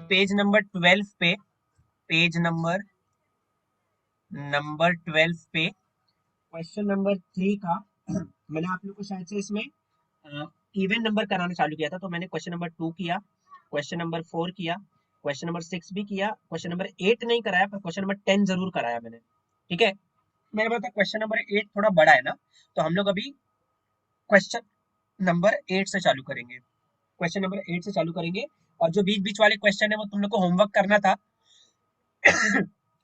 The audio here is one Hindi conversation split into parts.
पेज नंबर 12 पे, पेज नंबर 12 पे क्वेश्चन नंबर 3 का मैंने आप लोग को शायद से इसमें इवन नंबर कराना चालू किया था, तो मैंने क्वेश्चन नंबर 2 किया, क्वेश्चन नंबर 4 किया, क्वेश्चन नंबर 6 भी किया, क्वेश्चन नंबर 8 नहीं कराया पर क्वेश्चन नंबर 10 जरूर कराया मैंने। ठीक है, मेरे पास क्वेश्चन नंबर 8 थोड़ा बड़ा है ना, तो हम लोग अभी क्वेश्चन नंबर 8 से चालू करेंगे, क्वेश्चन नंबर 8 से चालू करेंगे। और जो बीच बीच वाले क्वेश्चन है वो तुम लोग को होमवर्क करना था।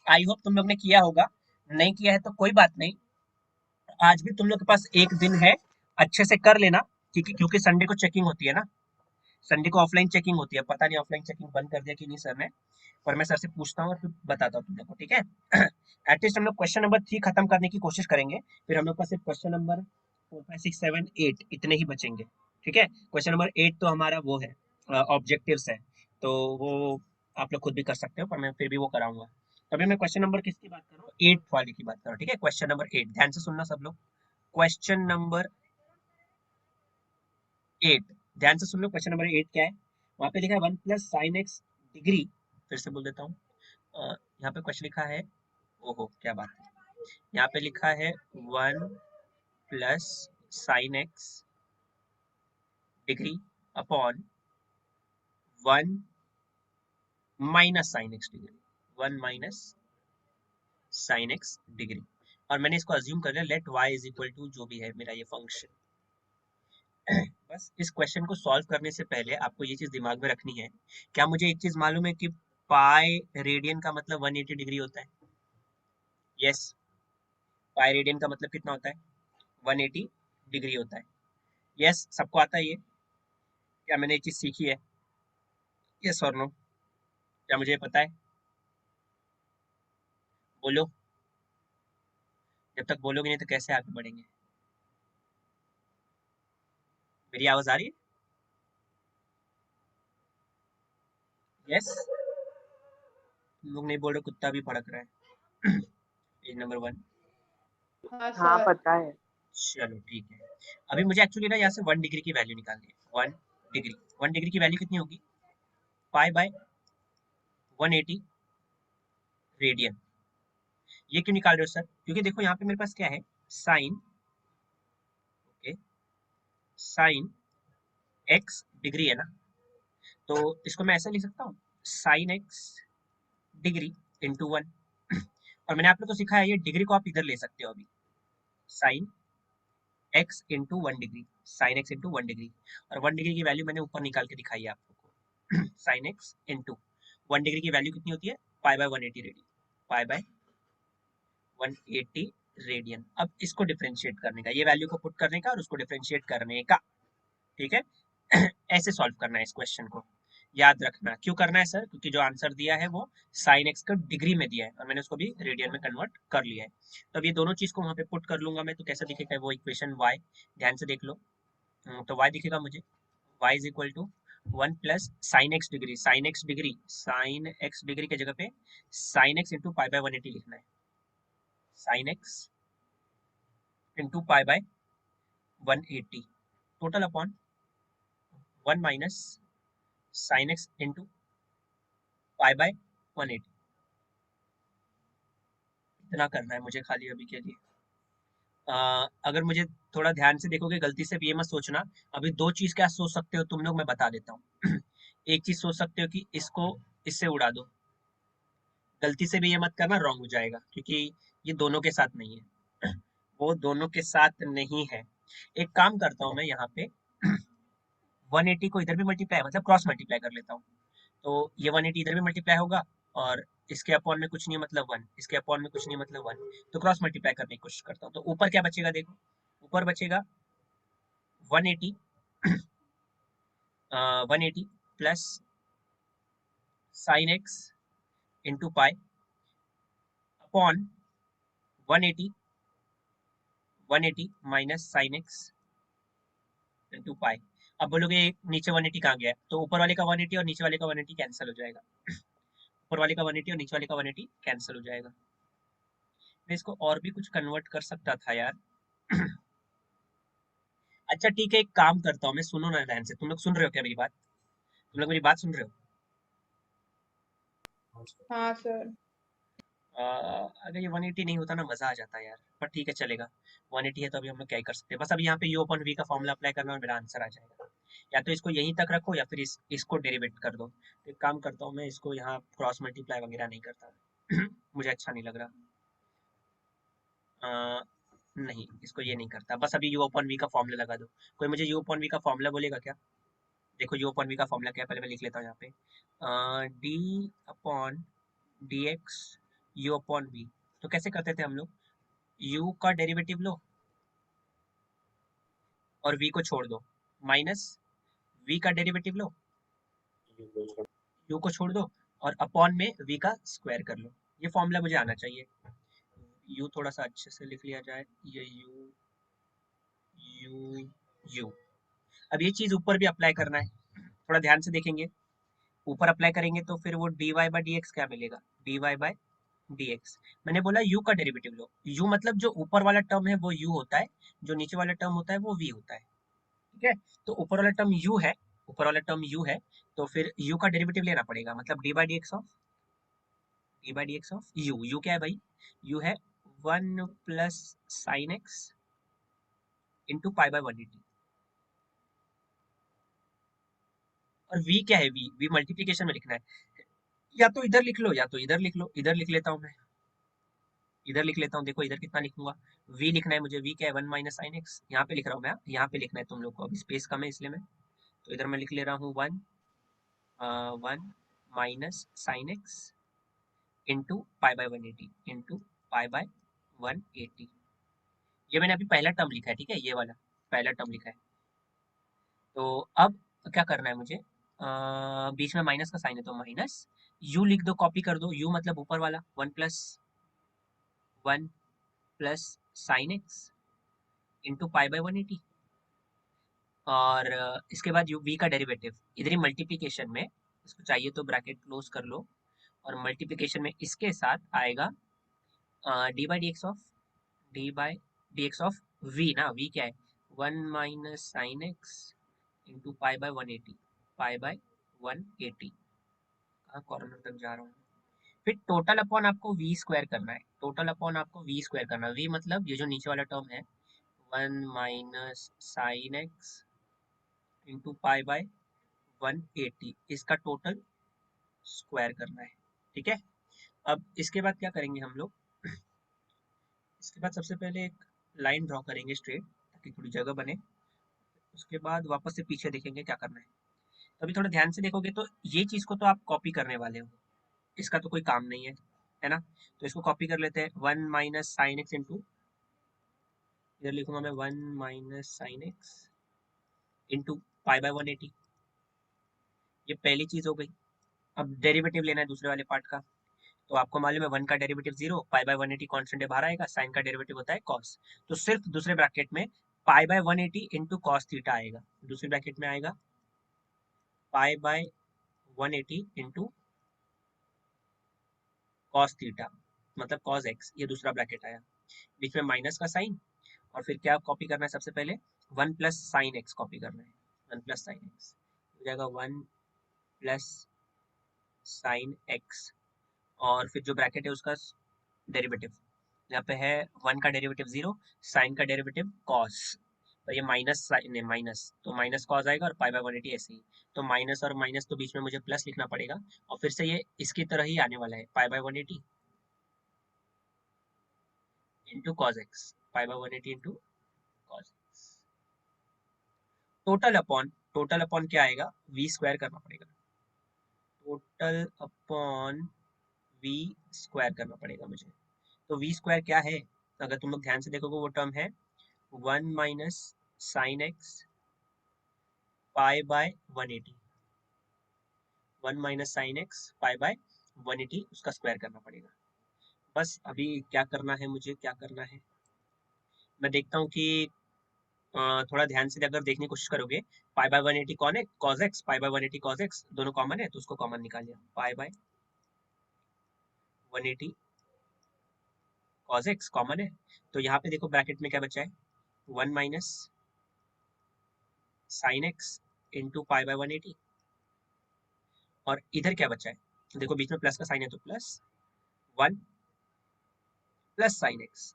आई होप तुम लोग ने किया होगा, नहीं किया है तो कोई बात नहीं, आज भी तुम लोग के पास एक दिन है, अच्छे से कर लेना, क्योंकि संडे को चेकिंग होती है ना, संडे को ऑफलाइन चेकिंग होती है, पता नहीं ऑफलाइन चेकिंग बंद कर दिया कि नहीं सर ने, पर मैं सर से पूछता हूँ और फिर बताता हूँ तुम लोग को, ठीक है। एटलीस्ट हम लोग क्वेश्चन नंबर 3 खत्म करने की कोशिश करेंगे, फिर हम लोग पास सिर्फ क्वेश्चन नंबर 4 5 6 7 8 इतने ही बचेंगे। ठीक है, क्वेश्चन नंबर 8 तो हमारा वो है, ऑब्जेक्टिव्स है, तो वो आप लोग खुद भी कर सकते हो, पर मैं फिर भी वो कराऊंगा। अभी मैं क्वेश्चन नंबर किसकी बात कर रहा हूँ, 8 वाले की बात कर रहा हूँ। ठीक है, क्वेश्चन नंबर 8 ध्यान से सुनना सब लोग, क्वेश्चन नंबर 8 ध्यान से सुन लो। क्वेश्चन नंबर 8 क्या है, वहां पे लिखा है 1 प्लस साइन एक्स डिग्री, फिर से बोल देता हूँ, यहाँ पे क्वेश्चन लिखा है, ओहो क्या बात है, यहाँ पे लिखा है 1 plus sine x degree upon 1 minus sine x degree, 1 minus sine x degree, और मैंने इसको अज्यूम कर लिया let y is equal to जो भी है मेरा ये फंक्शन। बस इस क्वेश्चन को सॉल्व करने से पहले आपको ये चीज दिमाग में रखनी है, क्या मुझे एक चीज मालूम है कि पाई रेडियन का मतलब 180 डिग्री होता है? यस, पाई रेडियन का मतलब कितना होता है, 180 डिग्री होता है। यस, सबको आता है ये, क्या मैंने ये चीज सीखी है? यस और नो, क्या मुझे पता है? बोलो, जब तक बोलोगे नहीं तो कैसे आगे बढ़ेंगे? मेरी आवाज आ रही है? यस, तुम लोग नहीं बोल रहे, कुत्ता भी भड़क रहा है। पेज नंबर 1, हाँ हाँ सर। पता है। चलो ठीक है। अभी मुझे एक्चुअली ना यहाँ से 1 डिग्री की वैल्यू निकालनी है, 1 डिग्री, 1 डिग्री की वैल्यू कितनी होगी, पाई बाय 180 रेडियन। ये क्यों निकाल रहे हो सर, क्योंकि देखो यहाँ पे मेरे पास क्या है, sine, okay, sine x degree है ना, तो इसको मैं ऐसा लिख सकता हूँ, साइन एक्स डिग्री इंटू 1। और मैंने आप लोग को सिखाया ये डिग्री को आप इधर ले सकते हो अभी, sign x into 1 degree, sine x into 1 degree, और 1 डिग्री की वैल्यू मैंने ऊपर निकाल के दिखाई है आप लोग को। साइन एक्स इंटू 1 डिग्री की वैल्यू कितनी होती है, pi by 180 radian, pi by 180 radian. अब इसको डिफरेंशिएट करने का, ये वैल्यू को पुट करने का और उसको डिफरेंशिएट करने का, ठीक है। ऐसे सॉल्व करना है इस क्वेश्चन को, याद रखना क्यों करना है सर, क्योंकि जो आंसर दिया है वो साइन एक्स का डिग्री में दिया है और मैंने उसको भी रेडियन में कन्वर्ट कर लिया है। तो अब ये दोनों चीज को वहां पे पुट कर लूंगा मैं, तो कैसा दिखेगा वो इक्वेशन y, ध्यान से देख लो। तो y दिखेगा मुझे, y is equal to 1 plus sine x degree, sine x degree, sine x degree की जगह पे sine x into pi by 180 लिखना है, sine x into pi by 180 total upon 1 minus sine x into pi by 180। इतना करना है मुझे खाली अभी के लिए। अगर मुझे थोड़ा ध्यान से देखोगे, गलती से भी ये मत सोचना, अभी दो चीज क्या सोच सकते हो तुम लोग, मैं बता देता हूँ। एक चीज सोच सकते हो कि इसको इससे उड़ा दो, गलती से भी ये मत करना, रॉन्ग हो जाएगा, क्योंकि ये दोनों के साथ नहीं है। वो दोनों के साथ नहीं है। एक काम करता हूँ मैं यहाँ पे, 180 को इधर भी मल्टीप्लाई मतलब क्रॉस मल्टीप्लाई कर लेता हूँ, तो ये 180 इधर भी मल्टीप्लाई होगा, और इसके अपॉन में कुछ नहीं मतलब 1, इसके अपॉन में कुछ नहीं मतलब 1, तो क्रॉस मल्टीप्लाई करने की कोशिश करता हूँ, तो ऊपर क्या बचेगा देखो, ऊपर बचेगा 180, 180 plus sine x into pi upon 180, 180 minus sine x into पाई। अब बोलोगे नीचे 180 कहाँ गया है, तो ऊपर वाले का 180 और नीचे वाले का 180 कैंसिल हो जाएगा, ऊपर वाले का 180 और नीचे वाले का 180 कैंसिल हो जाएगा। मैं इसको और भी कुछ कन्वर्ट कर सकता था यार। अच्छा ठीक है, एक काम करता हूँ मैं, सुनो ना ध्यान से, तुम लोग सुन रहे हो क्या मेरी बात, तुम लोग मेरी बात सुन रहे हो? हाँ सर। अगर ये 180 नहीं होता ना मजा आ जाता यार, पर ठीक है चलेगा। 180 है तो अभी हम लोग क्या ही कर सकते हैं, बस अभी यहाँ पे u अपॉन v का फॉर्मूला अप्लाई करना और मेरा आंसर आ जाएगा। या तो इसको यहीं तक रखो या फिर इसको डेरिवेट कर दो। तो एक काम करता हूँ मैं, इसको यहाँ क्रॉस मल्टीप्लाई वगैरह नहीं करता मुझे अच्छा नहीं लग रहा। नहीं, इसको ये नहीं करता, बस अभी u अपॉन v का फॉर्मूला लगा दो। कोई मुझे u अपॉन v का फॉर्मूला बोलेगा क्या? देखो u अपॉन v का फॉर्मूला क्या है, पहले मैं लिख लेता हूँ यहाँ पे। D upon d x u upon v. तो कैसे करते थे हम लोग? u का डेरिवेटिव लो और v को छोड़ दो, माइनस v का डेरिवेटिव लो, u को छोड़ दो, और अपॉन में v का स्क्वायर कर लो। ये फॉर्मूला मुझे आना चाहिए। u थोड़ा सा अच्छे से लिख लिया जाए, ये u u u। अब ये चीज ऊपर भी अप्लाई करना है, थोड़ा ध्यान से देखेंगे। ऊपर अप्लाई करेंगे तो फिर वो dy बाई डी एक्स क्या मिलेगा? dy by D x. मैंने बोला u का डेरिवेटिव लो, u मतलब जो ऊपर वाला टर्म है वो u होता है, जो नीचे वाला टर्म होता है वो v होता है। ठीक है, तो ऊपर वाला टर्म u है, ऊपर वाला टर्म u है, तो फिर u का डेरिवेटिव लेना पड़ेगा, मतलब D by D x of u क्या है भाई? u है 1 plus sine x into pi by 180। और v क्या है? v मल्टीप्लीकेशन में लिखना है, या तो इधर लिख लो या तो इधर लिख लो। इधर लिख लेता हूँ मैं, इधर लिख लेता हूँ। देखो इधर कितना लिखूंगा, v लिखना है मुझे, v क्या है? 1 माइनस साइन एक्स। यहाँ पे लिख रहा हूँ मैं, यहाँ पे लिखना है तुम लोग को, अभी स्पेस कम है इसलिए मैं, तो इधर मैं लिख ले रहा हूँ 1 minus sine x into pi by 180 into pi by 180। ये मैंने अभी पहला टर्म लिखा है, ठीक है, ये वाला पहला टर्म लिखा है। तो अब क्या करना है मुझे? बीच में माइनस का साइन है तो माइनस, u लिख दो, कॉपी कर दो, u मतलब ऊपर वाला 1 plus sine x into pi by 180। और इसके बाद यू v का डेरिवेटिव इधर ही मल्टीप्लीकेशन में, इसको चाहिए तो ब्रैकेट क्लोज कर लो, और मल्टीप्लीकेशन में इसके साथ आएगा D by D x of D by D x of v ना, v क्या है? 1 minus sine x into pi by 180, pi by 180। कहाँ कॉर्नर तक जा रहा हूँ? फिर टोटल अपॉन आपको वी स्क्वायर करना है, टोटल अपॉन आपको वी स्क्वायर करना है। वी मतलब ये जो नीचे वाला टर्म है, 1 minus sine x into pi by 180, इसका टोटल स्क्वायर करना है। ठीक है, अब इसके बाद क्या करेंगे हम लोग? इसके बाद सबसे पहले एक लाइन ड्रॉ करेंगे स्ट्रेट, ताकि थोड़ी जगह बने। उसके बाद वापस से पीछे देखेंगे क्या करना है। तो अभी थोड़ा ध्यान से देखोगे तो ये चीज को तो आप कॉपी करने वाले हो, इसका तो कोई काम नहीं है ना? तो इसको कॉपी कर लेते हैं, 1 माइनस साइन एक्स इंटू, इधर लिखूंगा मैं 1 minus sine x into pi by 180। ये पहली चीज हो गई। अब डेरिवेटिव लेना है दूसरे वाले पार्ट का। तो आपको मालूम है 1 का डेरिवेटिव 0, पाई बाई 180 कांस्टेंट है, बाहर आएगा, साइन का डेरिवेटिव होता है कॉस। तो सिर्फ दूसरे ब्रैकेट में pi by 180 into cos theta आएगा, दूसरे ब्रैकेट में आएगा pi by 180 into cos theta, मतलब कॉस एक्स, ये दूसरा ब्रैकेट आया। बीच में माइनस का साइन, और फिर क्या कॉपी करना है सबसे पहले? 1 प्लस साइन एक्स कॉपी करना है, 1 प्लस साइन एक्स हो जाएगा 1 प्लस साइन एक्स। और फिर जो ब्रैकेट है उसका डेरिवेटिव, यहाँ पे है 1 का डेरिवेटिव 0, साइन का डेरिवेटिव कॉस, तो ये माइनस साइन है, माइनस तो माइनस कॉस आएगा, और पाई बाई 180 ऐसे ही। तो माइनस और माइनस तो बीच में मुझे प्लस लिखना पड़ेगा, और फिर से ये इसकी तरह ही आने वाला है, pi by 180 into cos x, pi by 180 into cos x. Total upon क्या आएगा? वी स्क्वायर करना पड़ेगा, टोटल अपॉन वी स्क्वायर करना पड़ेगा मुझे। तो वी स्क्वायर क्या है? अगर तुम लोग ध्यान से देखोगे वो टर्म है 1 minus sine x pi by 180, 1 minus sine x pi by 180, उसका स्क्वायर करना पड़ेगा। बस अभी क्या करना है मुझे, क्या करना है, मैं देखता हूँ कि थोड़ा ध्यान से अगर देखने की कोशिश करोगे, पाई बाय 180 कौन है? Cos x, pi by 180 cos x, दोनों कॉमन है तो उसको कॉमन निकाल लिया, पाई बाय 180 कॉस एक्स कॉमन है। तो यहाँ पे देखो ब्रैकेट में क्या बचा है, 1 minus sine x into pi by 180, और इधर क्या बचा है? देखो बीच में प्लस का साइन है तो प्लस 1 प्लस साइन एक्स।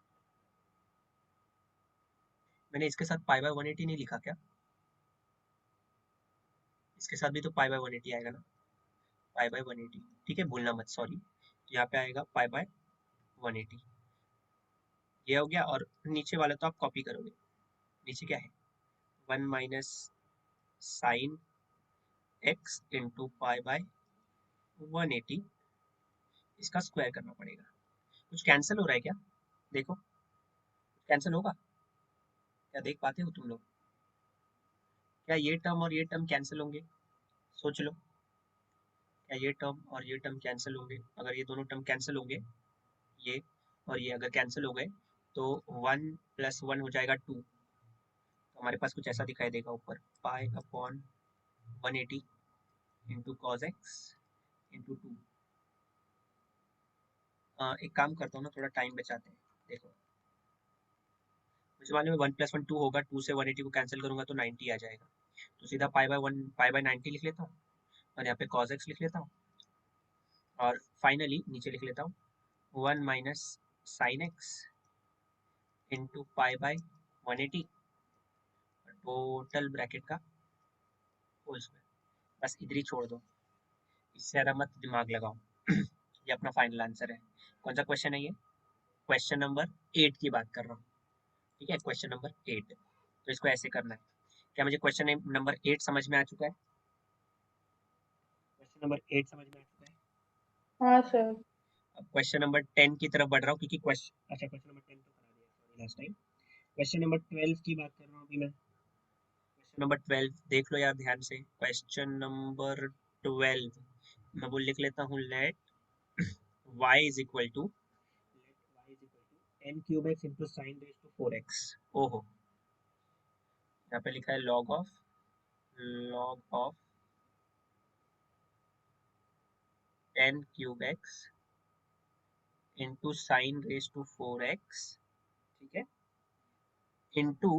मैंने इसके साथ पाई बाय 180 नहीं लिखा क्या? इसके साथ भी तो पाई बाय 180 आएगा ना, पाई बाय 180, ठीक है, भूलना मत, सॉरी। यहाँ पे आएगा पाई बाय 180, ये हो गया। और नीचे वाला तो आप कॉपी करोगे, नीचे क्या है, 1 minus sine x into pi by 180, इसका स्क्वायर करना पड़ेगा। कुछ कैंसिल हो रहा है क्या? देखो कैंसिल होगा क्या, देख पाते हो तुम लोग? क्या ये टर्म और ये टर्म कैंसिल होंगे? सोच लो, क्या ये टर्म और ये टर्म कैंसिल होंगे? अगर ये दोनों टर्म कैंसिल होंगे, ये और ये अगर कैंसिल हो गए, तो 1 प्लस 1 हो जाएगा 2। तो हमारे पास कुछ ऐसा दिखाई देगा ऊपर, pi upon 180 into cos x into 2। एक काम करता हूँ ना, थोड़ा टाइम बचाते हैं। देखो मुझे मालूम है 1 प्लस 1 2 होगा, 2 से 180 को कैंसिल करूंगा तो 90 आ जाएगा। तो सीधा पाई बाय 1 पाई बाय 90 लिख लेता हूँ, और यहाँ पे कॉज एक्स लिख लेता हूँ, और फाइनली नीचे लिख लेता हूँ 1 minus sine x into pi by 180 total bracket का होल स्क्वायर। बस इधर ही छोड़ दो, इससे ज़्यादा मत दिमाग लगाओ। ये अपना फाइनल आंसर है। कौन सा क्वेश्चन है ये? क्वेश्चन नंबर 8 की बात कर रहा हूँ, ठीक है, क्वेश्चन नंबर 8। तो इसको ऐसे करना है। क्या मुझे क्वेश्चन नंबर 8 समझ में आ चुका है? क्वेश्चन नंबर 8 समझ में आ चुका है? हाँ सर। अब क्वेश्चन नंबर 10 की तरफ बढ़ रहा हूँ, क्योंकि क्वेश्चन, अच्छा क्वेश्चन नंबर 10 तो करा दिया sorry last time. Question number 12 की बात कर रहा हूँ अभी मैं। क्वेश्चन नंबर 12 देख लो यार ध्यान से। क्वेश्चन नंबर 12 मैं वो लिख लेता हूँ, let y is equal to, let y is equal to n cube x into sine raise to 4x। ओहो, यहाँ पे लिखा है log of n cube x into sine raise to 4x, ठीक है, इंटू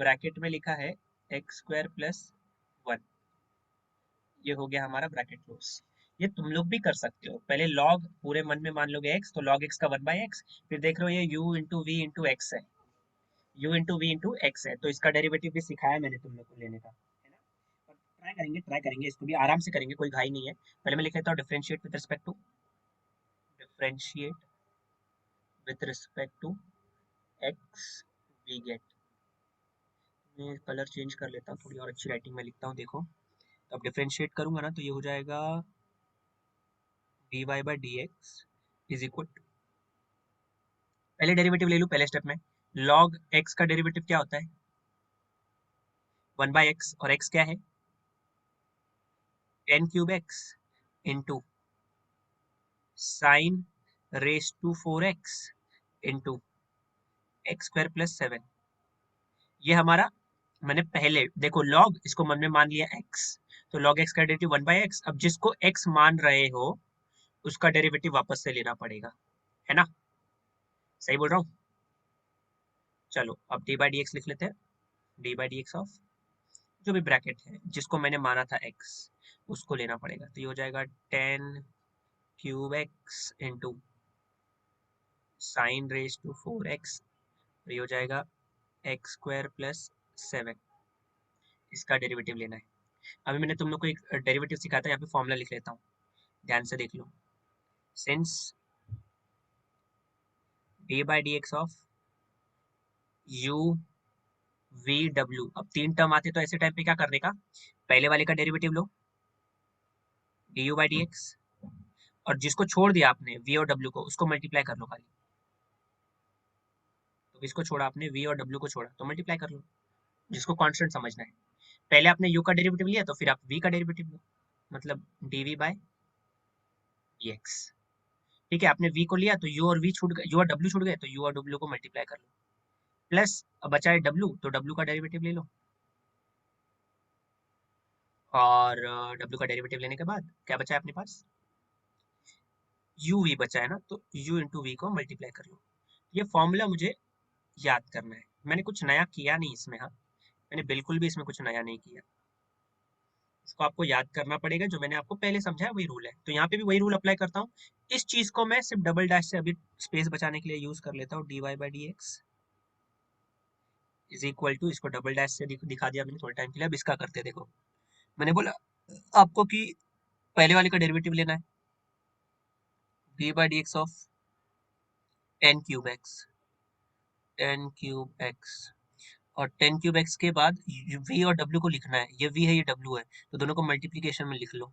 ब्रैकेट में लिखा है एक्स स्क्वायर प्लस 1। ये हो गया हमारा ब्रैकेट क्लोज। ये तुम लोग भी कर सकते हो, पहले लॉग पूरे मन में मान लोगे x, तो लॉग x का 1 बाई एक्स, फिर देख रहे हो ये u into v into x है, u into v into x है, तो इसका डेरिवेटिव भी सिखाया मैंने तुम लोग को लेने का, है ना? और ट्राई करेंगे इसको भी आराम से करेंगे, कोई घाई नहीं है। पहले मैं लिख लेता हूँ differentiate with respect to, differentiate with respect to x, we get, मैं कलर चेंज कर लेता हूँ, थोड़ी और अच्छी राइटिंग में लिखता हूँ, देखो। तो अब डिफरेंशिएट करूंगा ना, तो ये हो जाएगा dy by D x is equal, पहले डेरिवेटिव ले लूं पहले स्टेप में। log x का डेरिवेटिव क्या होता है? 1 बाई एक्स, और x क्या है? n cube x into sine raise to 4x into x square plus 7। ये हमारा, मैंने पहले देखो log इसको मन में मान लिया x, तो log x का डेरिवेटिव 1 बाई एक्स। अब जिसको x मान रहे हो उसका डेरिवेटिव वापस से लेना पड़ेगा, है ना? सही बोल रहा हूँ? चलो अब डी बाई डी एक्स लिख लेते हैं, D by D x of जो भी ब्रैकेट है जिसको मैंने माना था x, उसको लेना पड़ेगा। तो ये हो जाएगा 10 cube x into sine raise to 4x, तो ये हो जाएगा एक्स स्क्वायर प्लस 7। इसका डेरिवेटिव लेना है। अभी मैंने तुम लोग को एक डेरिवेटिव सिखाया था, यहाँ पे फॉर्मूला लिख लेता हूँ, ध्यान से देख लो। Since D by D x of U V W, अब 3 टर्म आते तो ऐसे टाइम पे क्या करने का, पहले वाले का derivative low D you by D x, और जिसको छोड़ दिया आपने v और w को, उसको मल्टीप्लाई कर लो खाली। तो इसको छोड़ा आपने, v और w को छोड़ा, तो मल्टीप्लाई कर लो, जिसको कांस्टेंट समझना है। पहले आपने u का डेरिवेटिव लिया तो फिर आप v का डेरिवेटिव लो, मतलब dv बाय dx। ठीक है, आपने v को लिया तो u और v छूट गए, u और w छूट गए, तो u और w को मल्टीप्लाई कर लो, प्लस अब बचा है w, तो w का डेरिवेटिव ले लो, और w का डेरिवेटिव लेने के बाद क्या बचा है अपने पास, u v बचा है ना, तो u इंटू वी को मल्टीप्लाई कर लो। ये फॉर्मूला मुझे याद करना है, मैंने कुछ नया किया नहीं इसमें, हाँ मैंने बिल्कुल भी इसमें कुछ नया नहीं किया। इसको आपको याद करना पड़ेगा, जो मैंने आपको पहले समझाया वही रूल है। तो यहाँ पे भी वही रूल अप्लाई करता हूँ। इस चीज को मैं सिर्फ डबल डैश से अभी स्पेस बचाने के लिए यूज कर लेता हूँ। dy by D x is equal to, इसको डबल डैश से दिखा दिया मैंने थोड़े टाइम के लिए। अब इसका करते हैं, देखो मैंने बोला आपको कि पहले वाले का डेरिवेटिव लेना है, D by D x of ten cube x, ten cube x, और टेन क्यूब एक्स के बाद v और w को लिखना है। ये v है, ये w है, तो दोनों को मल्टीप्लीकेशन में लिख लो।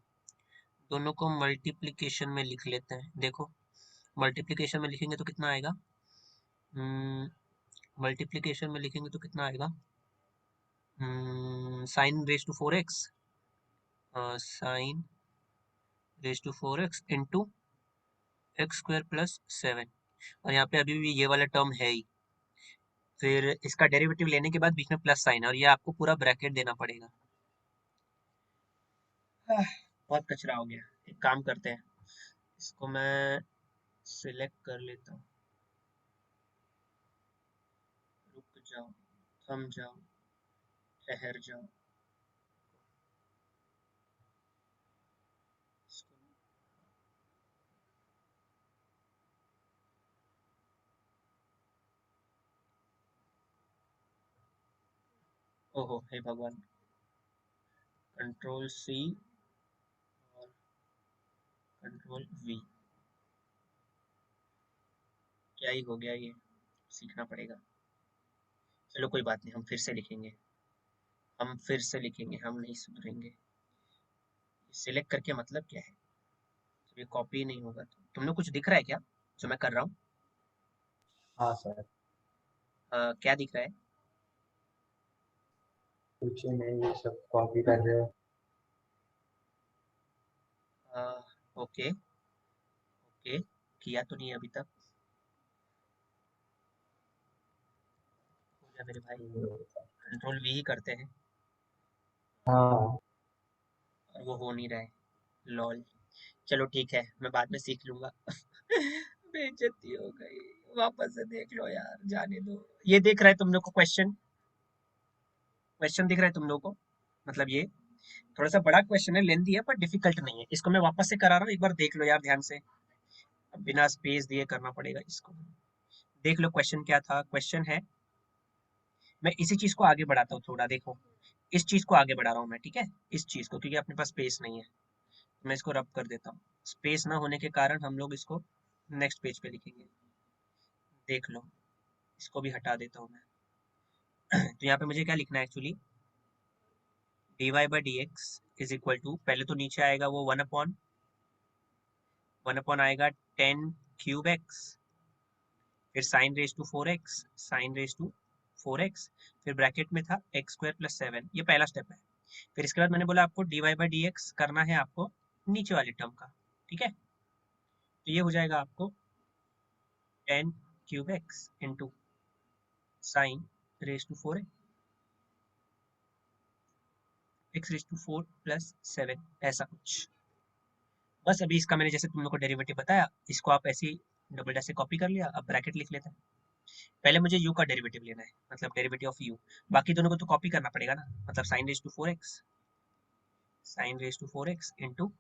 दोनों को मल्टीप्लीकेशन में लिख लेते हैं। देखो मल्टीप्लीकेशन में लिखेंगे तो कितना आएगा, मल्टीप्लीकेशन में लिखेंगे तो कितना आएगा, sine raise to four x, sine raise to four x into x square plus seven, और यहाँ पे अभी भी ये वाला टर्म है ही। फिर इसका डेरिवेटिव लेने के बाद बीच में प्लस साइन है, और ये आपको पूरा ब्रैकेट देना पड़ेगा। बहुत कचरा हो गया। एक काम करते हैं, इसको मैं सिलेक्ट कर लेता हूँ। रुक जाओ, थम जाओ, ठहर जाओ। इसको- ओहो हे भगवान, कंट्रोल सी और कंट्रोल वी, क्या ही हो गया ये, सीखना पड़ेगा। चलो कोई बात नहीं, हम फिर से लिखेंगे, हम फिर से लिखेंगे, हम नहीं सुधरेंगे। सिलेक्ट करके मतलब क्या है, जब ये कॉपी नहीं होगा तो तुम लोग कुछ दिख रहा है क्या जो मैं कर रहा हूँ? हाँ सर। क्या दिख रहा है? कुछ नहीं, ये सब कॉपी कर रहे हो। ओके ओके, किया तो नहीं अभी तक। हो गया मेरे भाई, कंट्रोल वी ही करते हैं, हाँ। और वो हो नहीं रहा है, लॉल। चलो ठीक है, मैं बाद में सीख लूंगा। बेइज्जती हो गई, वापस से देख लो यार, जाने दो। ये देख रहा है तुम लोग को क्वेश्चन, क्वेश्चन दिख रहा है तुम लोग को, मतलब ये थोड़ा सा बड़ा क्वेश्चन है, लेंथी है पर डिफिकल्ट नहीं है। इसको मैं वापस से करा रहा हूँ, एक बार देख लो यार ध्यान से। अब बिना स्पेस दिए करना पड़ेगा इसको। देख लो क्वेश्चन क्या था। क्वेश्चन है, मैं इसी चीज को आगे बढ़ाता हूँ थोड़ा, देखो इस चीज को आगे बढ़ा रहा हूँ मैं, ठीक है, इस चीज को, क्योंकि अपने पास स्पेस नहीं है। तो मैं इसको रब कर देता हूँ। स्पेस ना होने के कारण हम लोग इसको नेक्स्ट पेज पे लिखेंगे। देख लो, इसको भी हटा देता हूँ मैं। तो यहाँ पे मुझे क्या लिखना है actually, dy by D x is equal to, पहले तो नीचे आएगा वो वन अपॉन आएगा टेन क्यूब एक्स, फिर sine raise to four x, sine raise to four x, फिर ब्रैकेट में था एक्स स्क्वायर प्लस सेवन। ये पहला स्टेप है। फिर इसके बाद मैंने बोला आपको dy बाई डी एक्स करना है आपको नीचे वाले टर्म का, ठीक है। तो ये हो जाएगा आपको ten cube x into sine raise to four x raise to four plus seven, ऐसा कुछ। बस अभी इसका मैंने जैसे तुम लोग को डेरिवेटिव बताया, इसको आप ऐसे ही डबल डैश से कॉपी कर लिया। अब ब्रैकेट लिख लेते हैं। पहले मुझे u का डेरिवेटिव लेना है, मतलब डेरिवेटिव ऑफ u। बाकी दोनों को तो कॉपी करना पड़ेगा ना, मतलब sine raise to four x, sine raise to four x into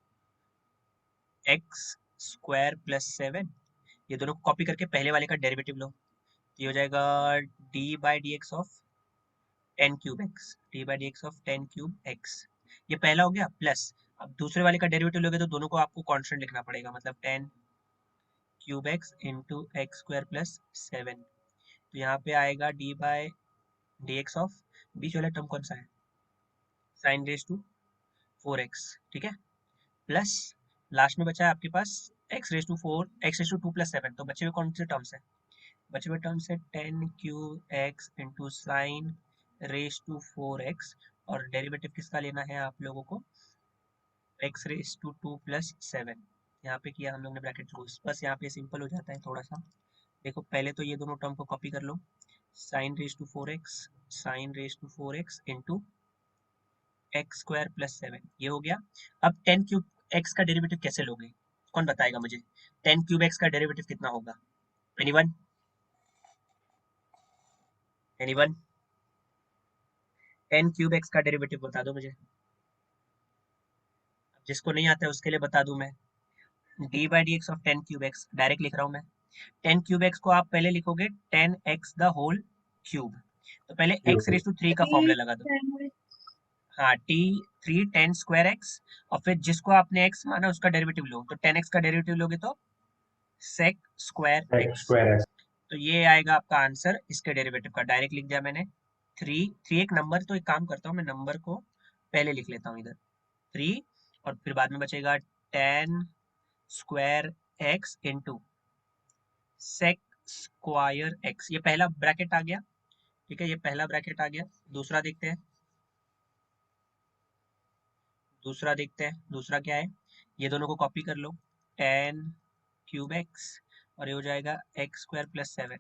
x square plus seven. ये दोनों को कॉपी करके पहले वाले का डेरिवेटिव लो, तो ये हो जाएगा D by D x of ten cube x, D by D x of ten cube x. ये पहला हो गया, प्लस अब दूसरे वाले का डेरिवेटिव लोगे तो दोनों को आपको कांस्टेंट लिखना पड़ेगा, मतलब tan cube x into x square plus seven. तो यहाँ पे आएगा D by D x of, बीच वाला टर्म कौन सा है, sine raise to four X, ठीक है, प्लस लास्ट में बचा है आपके पास X raise to four, x raise to two plus seven. तो बचे हुए कौन से टर्म्स है, बचे हुए टर्म्स है ten cube x into sine raise to four x, और डेरिवेटिव किसका लेना है आप लोगों को, x raise to two plus seven. यहाँ पे किया हम लोग ने ब्रैकेट क्लोज, बस यहाँ पे सिंपल हो जाता है थोड़ा सा। देखो पहले तो ये दोनों टर्म को कॉपी कर लो, sine raise to four x, sine raise to four x into x square plus seven, ये हो गया। अब टेन क्यूब एक्स का डेरिवेटिव कैसे लोगे, कौन बताएगा मुझे, टेन क्यूब एक्स का डेरिवेटिव कितना होगा, anyone, anyone, tan cube X का डेरिवेटिव बता दो मुझे। जिसको नहीं आता है उसके लिए बता दूं मैं, D by D x of 10 cube x direct लिख रहा हूँ मैं। 10 क्यूब एक्स को आप पहले लिखोगे 10 x द होल क्यूब, तो पहले x रेज टू 3 का फॉर्मूला लगा दो। हाँ, t 3 10 स्क्वायर एक्स, और फिर जिसको आपने x माना उसका डेरिवेटिव लो, तो 10x का डेरिवेटिव लोगे तो sec square x x. Square x. तो ये आएगा आपका आंसर इसके डेरिवेटिव का, डायरेक्ट लिख दिया मैंने। थ्री थ्री एक नंबर, तो एक काम करता हूँ मैं नंबर को पहले लिख लेता हूँ इधर 3, और फिर बाद में बचेगा 10 square x into sec square x. ये पहला ब्रैकेट आ गया, ठीक है, ये पहला ब्रैकेट आ गया। दूसरा देखते हैं, दूसरा देखते हैं, दूसरा क्या है, ये दोनों को कॉपी कर लो, 10 क्यूब एक्स, और ये हो जाएगा एक्स स्क्वायर प्लस 7।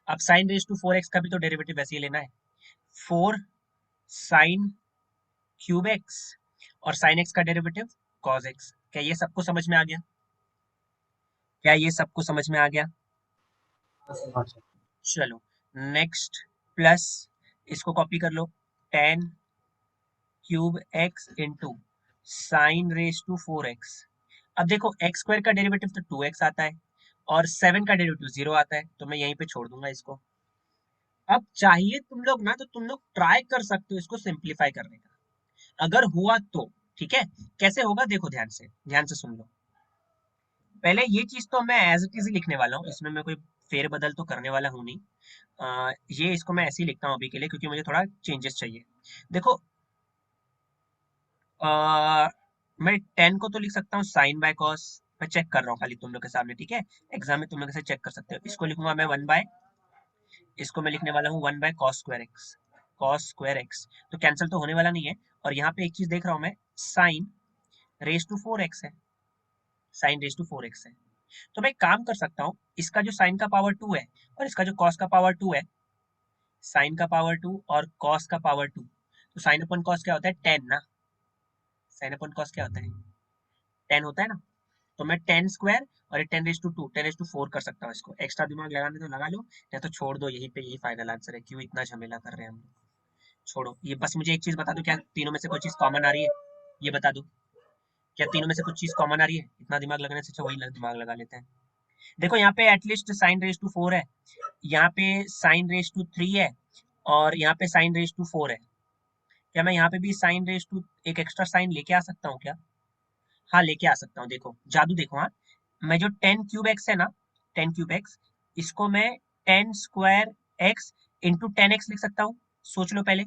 अब साइन रेज टू 4x का भी तो डेरिवेटिव वैसे ही लेना है, 4 sin क्यूब एक्स, और साइन एक्स का डेरिवेटिव कॉस एक्स। क्या ये सबको समझ में आ गया? क्या ये सबको समझ में आ गया? हाँ सर। चलो नेक्स्ट, प्लस इसको कॉपी कर लो, 10 cube x into sine raise to 4x। अब देखो एक्स स्क्वायर का डेरिवेटिव तो 2x आता है, और 7 का डेरिवेटिव 0 आता है, तो मैं यहीं पे छोड़ दूंगा इसको। अब चाहिए तुम लोग ना, तो तुम लोग ट्राई कर सकते हो इसको सिंप्लीफाई करने का, अगर हुआ तो। ठीक है, कैसे होगा देखो, ध्यान से सुन लो। पहले ये चीज तो मैं एज इट इज ही लिखने वाला हूँ, इसमें मैं कोई फेर बदल तो करने वाला हूँ नहीं। ये इसको मैं ऐसे ही लिखता हूँ अभी के लिए, क्योंकि मुझे थोड़ा चेंजेस चाहिए। देखो, मैं 10 को तो लिख सकता हूँ साइन बाय कॉस, मैं चेक कर रहा हूँ खाली तुम लोग के सामने, ठीक है, एग्जाम में तुम लोग ऐसे चेक कर सकते हो। इसको लिखूंगा मैं 1 बाय, इसको मैं लिखने वाला हूँ 1 by cos square x. Cos square x तो कैंसिल तो होने वाला नहीं है, और यहाँ पे एक चीज देख रहा हूँ मैं, साइन रेज टू 4x है, साइन रेज टू 4x है। तो मैं एक काम कर सकता हूँ, इसका जो साइन का पावर 2 है और इसका जो कॉस का पावर 2 है, साइन का पावर 2 और कॉस का पावर 2, तो साइन अपन कॉस क्या होता है, 10 ना। साइन अपन कॉस क्या होता है, 10 होता है ना। तो मैं 10 स्क्वायर और ये 10 रेज टू 2, 10 रेज टू 4 कर सकता हूँ। इसको एक्स्ट्रा दिमाग लगाने तो लगा लो, या तो छोड़ दो, यही पे यही फाइनल आंसर है, क्यों इतना झमेला कर रहे हैं हम लोग। छोड़ो ये, बस मुझे एक चीज बता दो, क्या तीनों में से कोई चीज कॉमन आ रही है, ये बता दो, क्या तीनों में से कुछ चीज कॉमन आ रही है? इतना दिमाग लगने से अच्छा वही दिमाग लगा लेते हैं। देखो यहाँ पे एटलीस्ट साइन रेज टू 4 है, यहाँ पे साइन रेज टू 3 है, और यहाँ पे साइन रेज टू 4 है। क्या मैं यहाँ पे भी साइन रेज टू एक एक्स्ट्रा साइन लेके आ सकता हूँ क्या? हाँ, लेके आ सकता हूँ, देखो जादू देखो। हाँ, मैं जो 10 क्यूब एक्स है ना, 10 क्यूब एक्स, इसको मैं 10 स्क्वायर एक्स इंटू 10x लिख सकता हूँ। सोच लो पहले।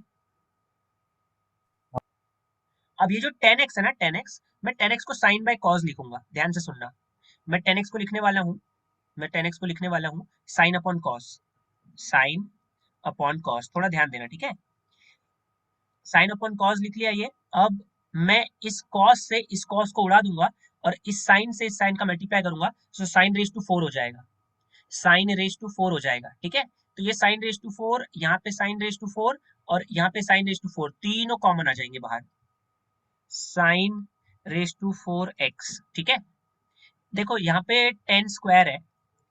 अब ये जो 10x है ना, 10x, मैं 10x को साइन बाय कॉस लिखूंगा, ध्यान से सुनना। मैं 10x को लिखने वाला हूँ, मैं 10x को लिखने वाला हूँ sine upon cos, sine upon cos, थोड़ा ध्यान देना, ठीक है। साइन अपॉन कॉस लिख लिया ये। अब मैं इस कॉस से इस कॉस को उड़ा दूंगा, और इस साइन से इस साइन का मल्टीप्लाई करूंगा, तो साइन रेज टू 4 हो जाएगा, साइन रेज टू 4 हो जाएगा, ठीक है। तो ये साइन रेज टू 4, यहाँ पे साइन रेज टू 4, और यहाँ पे साइन रेज टू 4, तीनों कॉमन आ जाएंगे बाहर, साइन रेज टू 4x, ठीक है। देखो यहाँ पे 10 स्क्वायर है,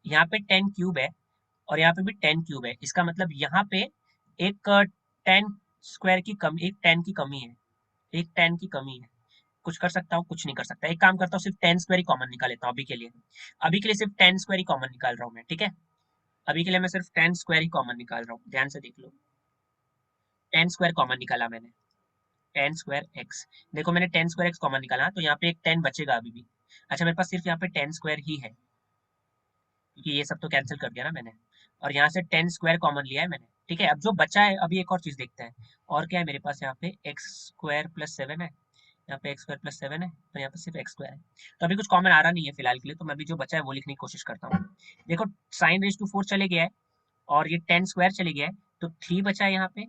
यहाँ पे 10 क्यूब है, और यहाँ पे भी 10 क्यूब है। इसका मतलब यहाँ पे एक 10 स्क्वायर की कमी, एक 10 की कमी है, एक 10 की कमी है। कुछ कर सकता हूँ? कुछ नहीं कर सकता। एक काम करता हूँ, सिर्फ 10 स्क्वायर ही कॉमन निकाल लेता हूँ अभी के लिए। अभी के लिए सिर्फ 10 स्क्वायर ही कॉमन निकाल रहा हूँ मैं, ठीक है। अभी के लिए मैं सिर्फ 10 स्क्वायर ही कॉमन निकाल रहा हूँ, ध्यान से देख लो। 10 स्क्वायर कॉमन निकाला मैंने, 10 स्क्वायर एक्स। देखो मैंने 10 स्क्वायर एक्स कॉमन निकाला, तो यहाँ पे एक 10 बचेगा अभी भी। अच्छा, मेरे पास सिर्फ यहाँ पे 10 स्क्वायर ही है, क्योंकि ये सब तो कैंसिल कर दिया ना मैंने, और यहाँ से 10 स्क्वायर कॉमन लिया है मैंने, ठीक है। अब जो बचा है, अभी एक और चीज देखते हैं, और क्या है मेरे पास, यहाँ पे एक्स स्क्वायर प्लस 7 है, यहाँ पे एक्स स्क्वायर प्लस 7 है, तो यहाँ पे सिर्फ एक्स स्क्वायर है। तो अभी कुछ कॉमन आ रहा नहीं है फिलहाल के लिए, तो मैं अभी जो बचा है वो लिखने की कोशिश करता हूँ। देखो, साइन रेज टू 4 चले गया है, और ये 10 स्क्वायर चले गया है, तो 3 बचा है यहाँ पे,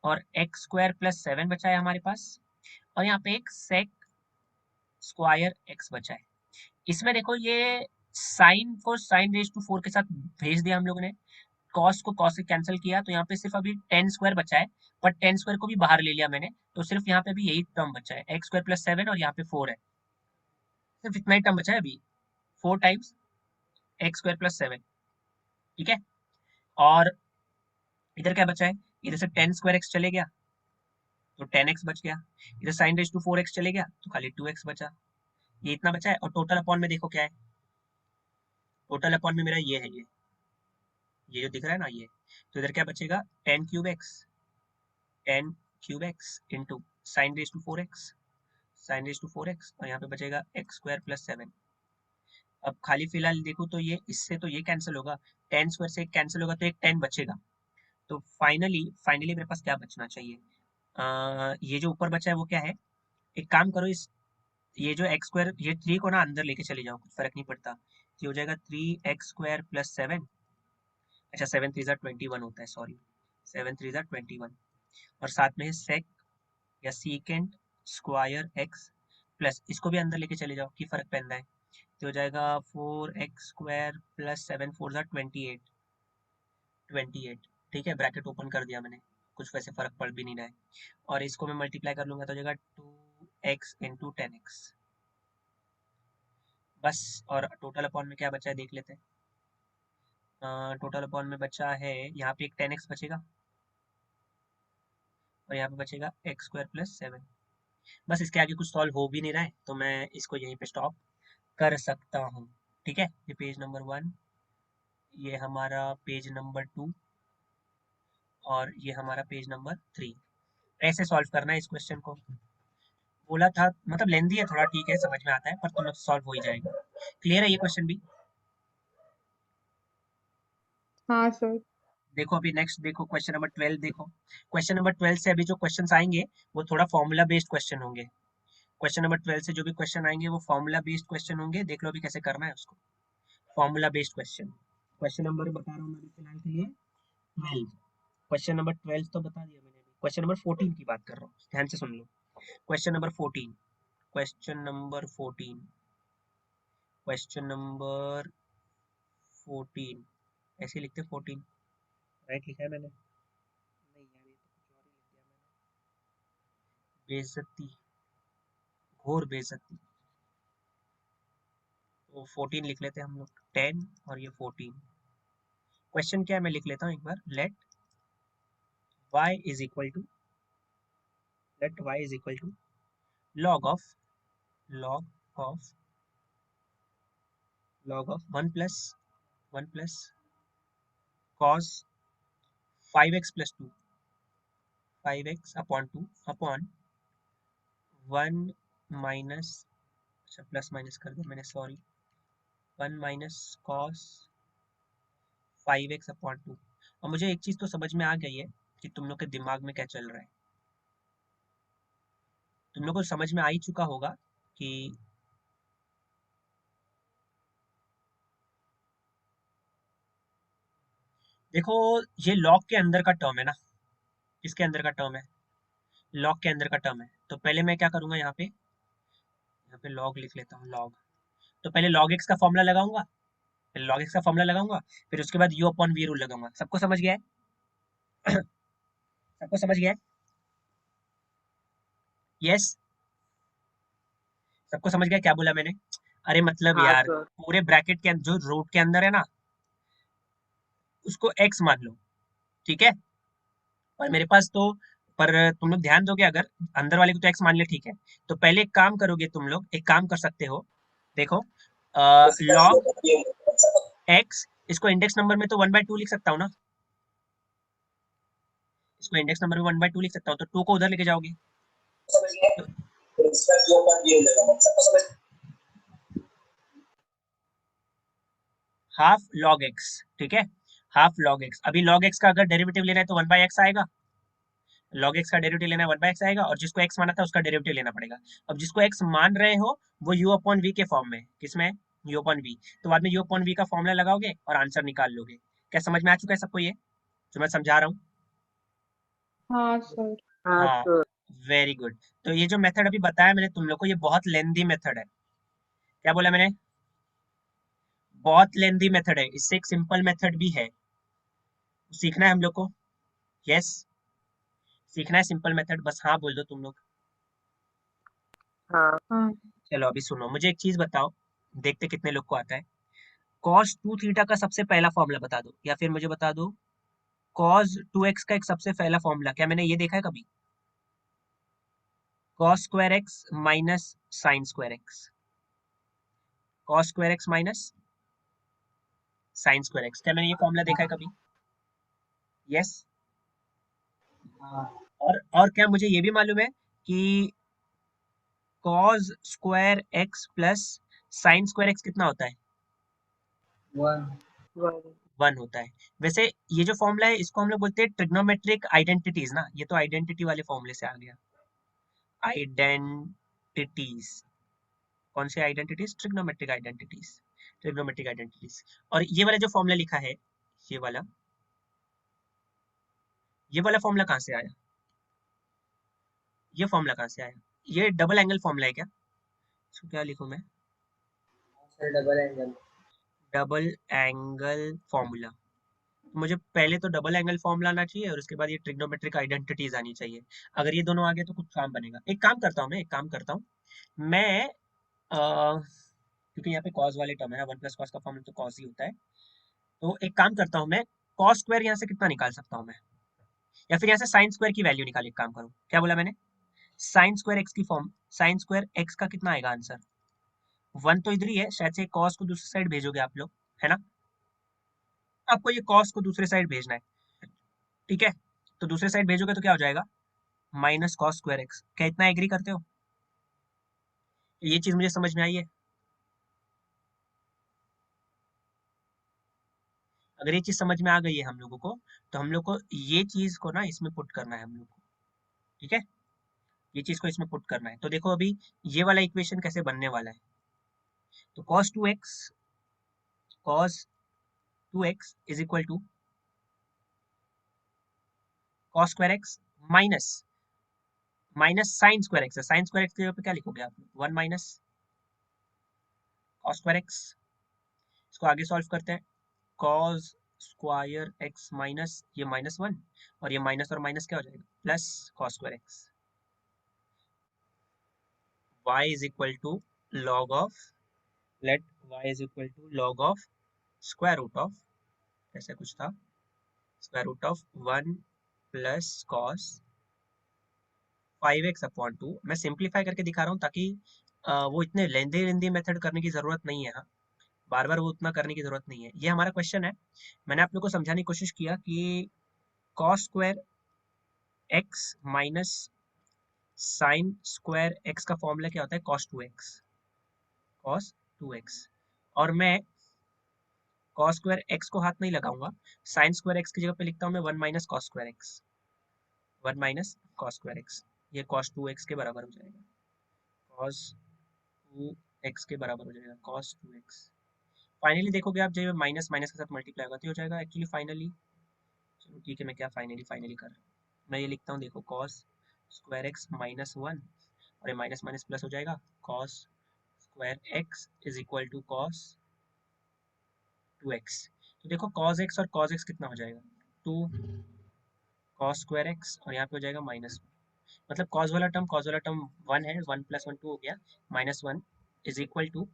और एक्स स्क्वायर प्लस 7 बचा है हमारे पास, और यहाँ पे एक सेक स्क्वायर एक्स बचा है। इसमें देखो, ये साइन को साइन रेज टू 4 के साथ भेज दिया हम लोगों ने, कॉस को कॉस से कैंसिल किया, तो यहाँ पे सिर्फ अभी 10 स्क्वायर बचा है, पर 10 स्क्वायर को भी बाहर ले लिया मैंने, तो सिर्फ यहाँ पे भी यही टर्म बचा है, एक्स स्क्वायर प्लस 7, और यहाँ पे 4 है, सिर्फ इतना ही टर्म बचा है अभी, 4 टाइम्स एक्स स्क्वायर प्लस 7, ठीक है। और इधर क्या बचा है, इधर से 10 स्क्वायर एक्स चले गया, तो 10x बच गया, इधर साइन रेज टू 4x चले गया तो खाली 2x बचा, ये इतना बचा है। और टोटल अपॉन में देखो क्या है, टोटल अपॉन में मेरा ये है, ये जो दिख रहा है ना ये, तो इधर क्या बचेगा 10 cube x into sine raise to 4x, sine raise to 4x, और यहाँ पे बचेगा एक्स स्क्वायर प्लस 7। अब खाली फिलहाल देखो तो ये इससे तो ये कैंसिल होगा, 10 स्क्वायर से एक कैंसिल होगा तो एक 10 बचेगा। तो फाइनली फाइनली मेरे पास क्या बचना चाहिए, ये जो ऊपर बचा है वो क्या है, एक काम करो, इस ये जो एक्स स्क्वायर, ये 3 को ना अंदर लेके चले जाओ, कुछ फर्क नहीं पड़ता, ये हो जाएगा 3x² प्लस 7, अच्छा 7 3 21 होता है, सॉरी 7 3 21, और साथ में है सेक या सीकेंट स्क्वायर एक्स प्लस, इसको भी अंदर लेके चले जाओ कि फर्क पैंदा है, तो हो जाएगा 4x² प्लस 7 4 28, 28, ठीक है, ब्रैकेट ओपन कर दिया मैंने, कुछ वैसे फर्क पड़ भी नहीं रहा है, और इसको मैं मल्टीप्लाई कर लूंगा तो हो जाएगा 2x इंटू 10x, बस। और टोटल अपॉन में क्या बचा है देख लेते हैं, टोटल अपॉन में बचा है, यहाँ पे एक 10x बचेगा और यहाँ पे बचेगा x² प्लस 7, बस। इसके आगे कुछ सॉल्व हो भी नहीं रहा है तो मैं इसको यहीं पे स्टॉप कर सकता हूँ, ठीक है। ये पेज नंबर 1, ये हमारा पेज नंबर 2, और ये हमारा पेज नंबर 3। ऐसे सॉल्व करना है इस क्वेश्चन को, बोला था, मतलब लेंदी है थोड़ा, ठीक है समझ में आता है, पर तुम लोग सॉल्व हो ही जाएगा। क्लियर है ये क्वेश्चन भी? हाँ सर। देखो अभी नेक्स्ट देखो, क्वेश्चन नंबर 12 देखो। क्वेश्चन नंबर 12 से अभी जो क्वेश्चंस आएंगे वो थोड़ा फॉर्मूला बेस्ड क्वेश्चन होंगे। क्वेश्चन नंबर 12 से जो भी क्वेश्चन आएंगे वो फॉर्मूला बेस्ड क्वेश्चन होंगे, देख लो अभी कैसे करना है उसको, formula based question. Question number बता रहा हूँ मैं अभी फिलहाल के लिए 12, क्वेश्चन नंबर 12 तो बता दिया मैंने, क्वेश्चन नंबर 14 की बात कर रहा हूँ, ध्यान से सुन लो। Question number 14, question number 14, question number 14, ऐसे लिखते 14, राइट लिखा है मैंने, नहीं यार ये तो कुछ और ही लिख दिया मैंने, बेइज्जती, घोर बेइज्जती। तो 14 लिख लेते हैं हम लोग, 10 और ये 14। क्वेश्चन क्या है मैं लिख लेता हूँ एक बार, let y is equal to, let y is equal to log of, log of, log of 1 plus cos 5x plus 2, 5x upon 2 upon 1 minus, अच्छा प्लस माइनस कर दिया मैंने, sorry, 1 minus cos 5x upon 2। और मुझे एक चीज तो समझ में आ गई है कि तुम लोग के दिमाग में क्या चल रहा है, तुम लोग को समझ में आ ही चुका होगा कि देखो ये लॉग के अंदर का टर्म है ना, किसके अंदर का टर्म है, लॉग के अंदर का टर्म है। तो पहले मैं क्या करूंगा, यहाँ पे लॉग लिख लेता हूँ, लॉग। तो पहले लॉग एक्स का फॉर्मूला लगाऊंगा, पहले लॉग एक्स का फॉर्मूला लगाऊंगा, फिर उसके बाद यू अपॉन वी रूल लगाऊंगा। सबको समझ गया है? सबको समझ गया है? यस, सबको समझ गया क्या बोला मैंने? अरे मतलब हाँ यार, सर। पूरे ब्रैकेट के जो रूट के अंदर है ना, उसको एक्स मान लो, ठीक है। और मेरे पास तो, पर तुम लोग ध्यान दोगे अगर, अंदर वाले को तो एक्स मान लिया, ठीक है। तो पहले एक काम करोगे तुम लोग, एक काम कर सकते हो, देखो लॉग एक्स, इसको इंडेक्स नंबर में तो 1/2 लिख सकता हूँ ना, इसको इंडेक्स नंबर में 1/2 लिख सकता हूँ, तो 2 को उधर लेके जाओगे तो हाफ लॉग एक्स, ठीक है, हाफ लॉग एक्स। अभी लॉग एक्स का अगर डेरिवेटिव लेना है तो 1/x आएगा, लॉग एक्स का डेरिवेटिव लेना है 1/x आएगा, और जिसको x माना था उसका डेरिवेटिव लेना पड़ेगा। अब जिसको x मान रहे हो वो u अपॉन v के फॉर्म में, किसमें, u अपॉन v, तो बाद में u अपॉन v का फॉर्मूला लगाओगे और आंसर निकाल लोगे। क्या समझ में आ चुका है सबको ये जो मैं समझा रहा हूँ? हाँ सर। हाँ हाँ, सर। Very good. तो ये जो मेथड अभी बताया मैंने तुम लोग को, ये बहुत लेंदी मेथड है। क्या बोला मैंने? बहुत लेंदी मेथड है, इससे एक सिंपल मेथड भी है, सीखना है हम लोग को। यस, सीखना है सिंपल मेथड, बस हाँ बोल दो तुम लोग। हाँ। हाँ। चलो अभी सुनो, मुझे एक चीज बताओ, देखते कितने लोग को आता है। cos 2 थीटा का सबसे पहला फॉर्मूला बता दो, या फिर मुझे बता दो cos 2x का एक सबसे पहला फॉर्मूला, क्या मैंने ये देखा है कभी? Cos square x minus sine square x, cos square x minus sine square x. क्या मैंने ये फॉर्मूला देखा है कभी? यस। हाँ और क्या मुझे ये भी मालूम है कि cos square x plus sign square x कितना होता है? 1 1 होता है। वैसे ये जो फॉर्मूला है इसको हम लोग बोलते हैं ट्रिग्नोमेट्रिक आइडेंटिटीज ना, ये तो आइडेंटिटी वाले फॉर्मूले से आ गया। आइडेंटिटीज, कौन सी identities? Trigonometric identities, trigonometric identities. और ये वाला जो फॉर्मूला लिखा है, ये वाला, ये वाला फॉर्मूला कहाँ से आया? ये फॉर्मूला कहाँ से आया? ये डबल एंगल फॉर्मूला है क्या? इसको क्या लिखूं मैं? Sir, double angle. Double angle formula. मुझे पहले तो डबल एंगल फॉर्मूला आना चाहिए और उसके बाद ये ट्रिग्नोमेट्रिक आइडेंटिटीज आनी चाहिए। अगर ये दोनों आ गए तो कुछ काम बनेगा। एक काम करता हूँ मैं क्योंकि यहाँ पे कॉस वाले टर्म है ना, 1 प्लस कॉस का फॉर्मूला तो कॉस ही होता है। तो एक काम करता हूँ मैं, कॉस स्क्वायर यहाँ से कितना निकाल सकता हूँ मैं, या फिर यहाँ से साइन स्क्वायर की वैल्यू निकाल। एक काम करूँ, क्या बोला मैंने? साइन स्क्वायर एक्स की फॉर्म, साइन स्क्वायर एक्स का कितना आएगा आंसर? 1 तो इधर ही है, शायद से कॉस को दूसरी साइड भेजोगे आप लोग, है ना? आपको ये कॉस को दूसरे साइड भेजना है, ठीक है? तो दूसरे साइड भेजोगे तो क्या हो जाएगा? Minus cos square x. क्या इतना एग्री करते हो? ये चीज मुझे समझ में आई है? अगर ये चीज समझ में आ गई है हम लोगों को, तो हम लोग को ये चीज को ना इसमें पुट करना है हम लोग को, ठीक है? ये चीज को इसमें पुट करना है। तो देखो अभी ये वाला इक्वेशन कैसे बनने वाला है। तो cos 2x is equal to cos square x minus minus sine square x है। साइन स्क्वायर एक्स की जगह पे क्या लिखोगे आप? 1 माइनस कॉस स्क्वायर एक्स। इसको आगे सॉल्व करते हैं। कॉस स्क्वायर एक्स माइनस ये -1, और ये माइनस और माइनस क्या हो जाएगा? Plus cos square x. y is equal to log of, let y is equal to log of square root of, ऐसा कुछ था, square root of 1 plus cos 5x upon 2। मैं सिंप्लीफाई करके दिखा रहा हूँ ताकि वो इतने लेंदी लेंदी मेथड करने की जरूरत नहीं है। हाँ, बार बार वो उतना करने की जरूरत नहीं है। ये हमारा क्वेश्चन है, मैंने आप लोग को समझाने की कोशिश किया कि cos square x minus sine square x का फॉर्मूला क्या होता है? cos 2x। और मैं cos स्क्वायर एक्स को हाथ नहीं लगाऊंगा, साइन स्क्वायर एक्स की जगह पे लिखता हूँ मैं 1 minus cos square x, 1 minus cos square x. ये cos 2x के बराबर हो जाएगा, cos 2x के बराबर हो जाएगा, cos 2x। फाइनली देखोगे आप, जब माइनस माइनस के साथ मल्टीप्लाई होगा तो हो जाएगा एक्चुअली फाइनली। चलो ठीक है, मैं क्या फाइनली कर रहा हूँ, मैं ये लिखता हूँ, देखो cos स्क्वायर एक्स -1, और ये माइनस माइनस प्लस हो जाएगा, cos square x is equal to cos 2x। तो देखो cos x और cos x कितना हो जाएगा? 2 cos स्क्वायर x, और यहाँ पे हो जाएगा -1। मतलब cos वाला टर्म 1 है, 1 प्लस 1 2 हो गया, -1 is equal to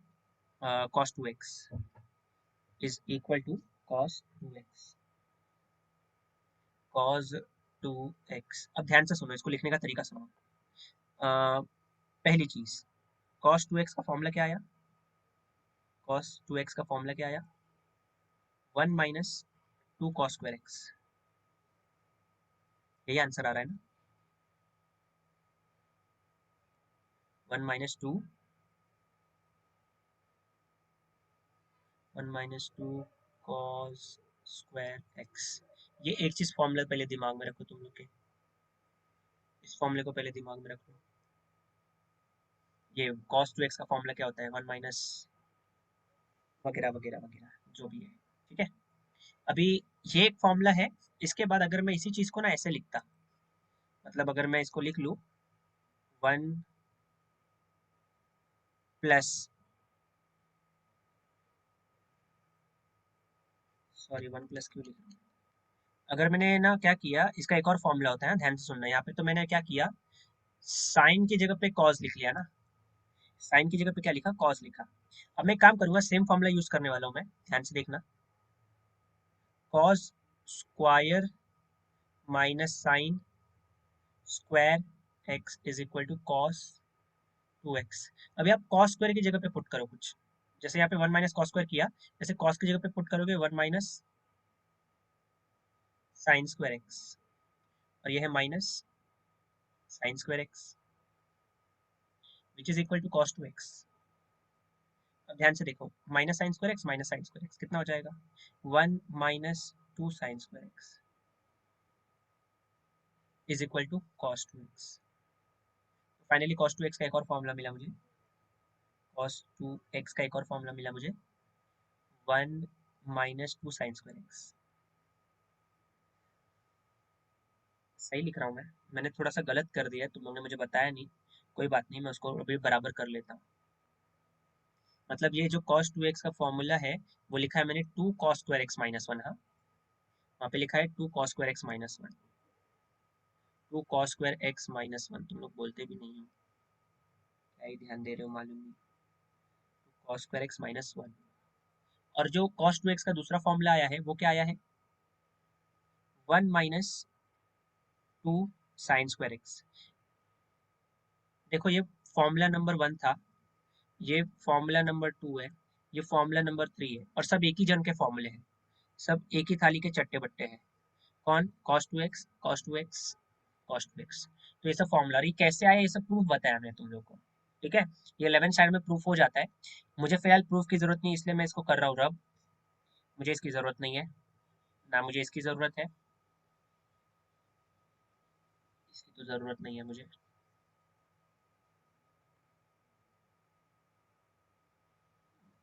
cos 2x, is equal to cos 2x, cos 2x। अब ध्यान से सुनो, इसको लिखने का तरीका सुनो। पहली चीज, cos 2x का फॉर्मूला क्या आया? cos 2x का फॉर्मूला क्या आया? 1 माइनस 2 cos स्क्वायर x। यही आंसर आ रहा है ना? 1 माइनस 2 cos स्क्वायर x। ये एक चीज फॉर्मूला पहले दिमाग में रखो तुम लोग के, इस फॉर्मूले को पहले दिमाग में रखो। ये cos 2x का फॉर्मूला क्या होता है? 1 माइनस वगैरह वगैरह वगैरह जो भी है, ठीक है? अभी ये एक फॉर्मूला है। इसके बाद अगर मैं इसी चीज को ना ऐसे लिखता, मतलब अगर मैं इसको लिख लूं 1 प्लस, सॉरी 1 प्लस क्यों लिख रहा हूं? अगर मैंने ना क्या किया, इसका एक और फॉर्मूला होता है, ध्यान से सुनना। यहाँ पे तो मैंने क्या किया, साइन की जगह पे कॉस लिख लिया ना, साइन की जगह पे क्या लिखा? कॉस लिखा। अब मैं एक काम करूंगा, सेम फॉर्मूला यूज करने वाला हूं मैं, ध्यान से देखना। Cos square minus sine square x is equal to cos 2x। अभी आप कॉस स्क्वायर की जगह पे पुट करो कुछ, जैसे यहाँ पे 1 माइनस कॉस स्क्वायर किया, जैसे कॉस की जगह पे पुट करोगे 1 माइनस साइन स्क्वायर एक्स, और ये है minus sine square x which is equal to cos 2x। अब ध्यान से देखो, minus sine square x minus sine square x कितना हो जाएगा, 1 minus 2 sine square x is equal to cos 2x। Finally cos 2x का एक और फॉर्मूला मिला मुझे, cos 2x का एक और फॉर्मूला मिला मुझे, 1 माइनस 2 साइन स्क्वायर एक्स। सही लिख रहा हूँ मैंने थोड़ा सा गलत कर दिया, तुम लोगों ने मुझे बताया नहीं, कोई बात नहीं, मैं उसको अभी बराबर कर लेता हूँ। मतलब ये जो cos 2x का फॉर्मूला है वो लिखा है मैंने 2 cos स्क्वायर एक्स माइनस 1, हाँ वहाँ पे लिखा है 2 cos square x minus 1, 2 cos square x minus 1, तुम लोग बोलते भी नहीं हो, क्या ही ध्यान दे रहे हो मालूम नहीं, cos स्क्वायर एक्स माइनस 1। और जो cos 2x का दूसरा फॉर्मूला आया है वो क्या आया है, 1 माइनस 2 साइन स्क्वायर एक्स। देखो ये फॉर्मूला नंबर 1 था, ये फॉर्मूला नंबर 2 है, ये फॉर्मूला नंबर 3 है, और सब एक ही जन के फॉर्मूले हैं, सब एक ही थाली के चट्टे बट्टे हैं। कौन, cos 2x cos 2x cos 2x। तो ये सब फॉर्मूला, ये कैसे आया ये सब प्रूफ बताया मैं तुम लोग को, ठीक है, ये 11th स्टैंडर्ड में प्रूफ हो जाता है। मुझे फिलहाल प्रूफ की जरूरत नहीं, इसलिए मैं इसको कर रहा हूँ रब, मुझे इसकी जरूरत नहीं है, ना मुझे इसकी जरूरत है, इसकी तो जरूरत नहीं है मुझे।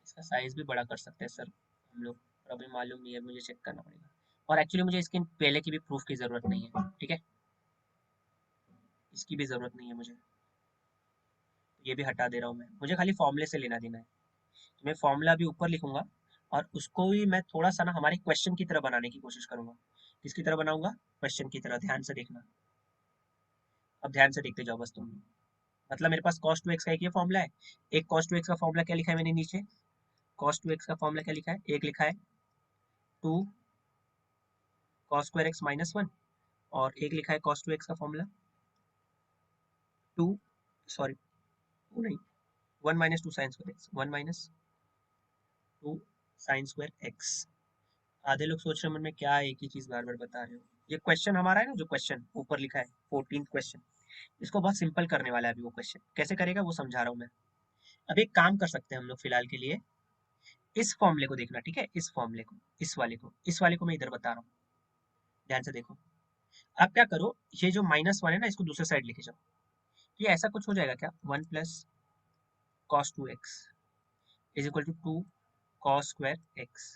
इसका साइज भी बड़ा कर सकते हैं सर हम लोग, पर अभी मालूम नहीं है, मुझे चेक करना पड़ेगा। और एक्चुअली मुझे इसके पहले की भी प्रूफ की जरूरत नहीं है, ठीक है, इसकी भी जरूरत नहीं है मुझे, ये भी हटा दे रहा हूँ मैं, मुझे खाली फॉर्मूले से लेना देना है। तो मैं फॉर्मूला भी ऊपर लिखूंगा, और उसको भी मैं थोड़ा सा ना हमारे क्वेश्चन की तरह बनाने की कोशिश करूंगा। किसकी तरह बनाऊंगा, क्वेश्चन की तरह, ध्यान से देखना। अब ध्यान से देखते जाओ बस तुम। मतलब मेरे पास cos 2x का एक ये फॉर्मूला है, एक cos 2x का फॉर्मूला क्या लिखा है मैंने नीचे, cos 2x का फॉर्मूला क्या लिखा है, एक लिखा है 2 cos स्क्वायर एक्स माइनस 1, और एक लिखा है cos 2x का फॉर्मूला 2, सॉरी 2 नहीं, 1 minus 2 sine square x, 1 minus 2 sine square x. आधे लोग सोच रहे हैं मन में क्या एक ही चीज बार बार बता रहे हो। ये क्वेश्चन हमारा है ना, जो क्वेश्चन ऊपर लिखा है 14th क्वेश्चन, इसको बहुत सिंपल करने वाला है अभी वो क्वेश्चन, कैसे करेगा वो समझा रहा हूँ मैं। अब एक काम कर सकते हैं हम लोग फिलहाल के लिए, इस फॉर्मूले को देखना, ठीक है, इस फॉर्मूले को, इस वाले को मैं इधर बता रहा हूँ, ध्यान से देखो। अब क्या करो, ये जो -1 है ना, इसको दूसरे साइड लेके जाओ, ये ऐसा कुछ हो जाएगा क्या, 1 plus cos 2x is equal to 2 cos square x.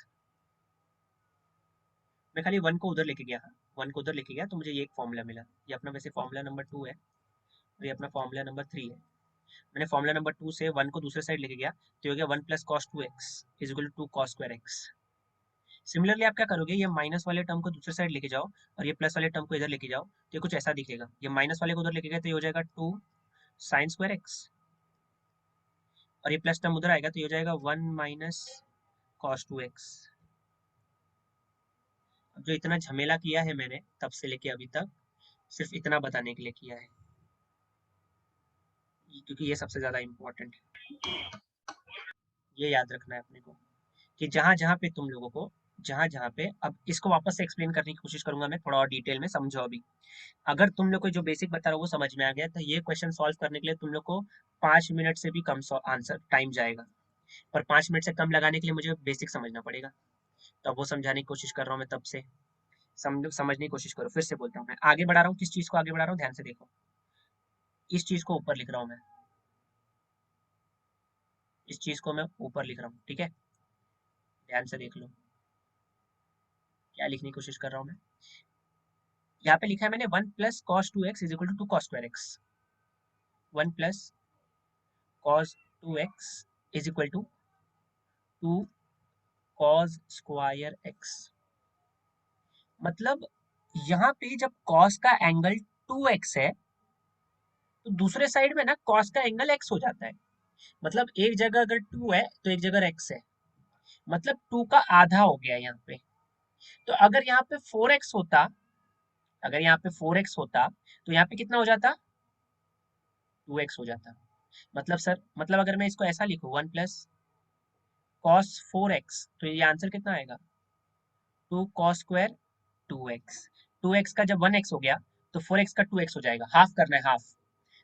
मैं खाली 1 को उधर लेके गया, 1 को उधर लेके गया तो मुझे ये एक फॉर्मूला मिला, ये अपना वैसे फॉर्मूला नंबर 2 है, और ये अपना फॉर्मूला नंबर 3 है। मैंने फॉर्मूला नंबर 2 से 1 को दूसरे साइड लेके गया, तो ये हो गया 1 plus cos 2x is equal to 2 cos square x. Similarly आप क्या करोगे, ये माइनस वाले टर्म को दूसरे साइड लेके जाओ, और ये प्लस वाले टर्म को इधर लेके जाओ, तो ये कुछ ऐसा दिखेगा, ये माइनस वाले को उधर लेके गए तो ये हो जाएगा 2 साइन स्क्वायर एक्स, और ये प्लस टर्म उधर आएगा तो ये हो जाएगा 1 माइनस cos 2x। अब जो इतना झमेला किया है मैंने तब से लेके अभी तक, सिर्फ इतना बताने के लिए किया है, क्योंकि ये सबसे ज्यादा इम्पोर्टेंट है, ये याद रखना है अपने को, कि जहां जहां पे तुम लोगों को, जहां जहां पे, अब इसको वापस से एक्सप्लेन करने की कोशिश करूंगा मैं थोड़ा और डिटेल में, समझो अभी। अगर तुम लोग को जो बेसिक बता रहा हूँ वो समझ में आ गया, तो ये क्वेश्चन सॉल्व करने के लिए तुम लोग को 5 मिनट से भी कम आंसर टाइम जाएगा, पर 5 मिनट से कम लगाने के लिए मुझे बेसिक समझना पड़ेगा, तो अब वो समझाने की कोशिश कर रहा हूँ मैं तब से, समझने की कोशिश करो। फिर से बोलता हूँ, मैं आगे बढ़ा रहा हूँ, किस चीज को आगे बढ़ा रहा हूँ, ध्यान से देखो, इस चीज को ऊपर लिख रहा हूँ मैं, इस चीज को मैं ऊपर लिख रहा हूँ, ठीक है, ध्यान से देख लो क्या लिखने की कोशिश कर रहा हूँ मैं। यहाँ पे लिखा है मैंने 1 plus cos 2x is equal to 2 cos square x, 1 plus cos 2x is equal to 2 cos square x. मतलब यहाँ पे जब cos का एंगल 2x है, तो दूसरे साइड में ना cos का एंगल x हो जाता है, मतलब एक जगह अगर 2 है तो एक जगह x है, मतलब 2 का आधा हो गया यहाँ पे। तो अगर यहाँ पे 4x होता, अगर यहाँ पे 4x होता तो यहाँ पे कितना हो जाता, 2x हो जाता। मतलब सर, मतलब अगर मैं इसको ऐसा लिखूँ 1 प्लस कॉस 4x, तो ये आंसर कितना आएगा? 2 कॉस स्क्वायर 2x। 2x का जब 1x हो गया तो 4x का 2x हो जाएगा, हाफ करना है, हाफ।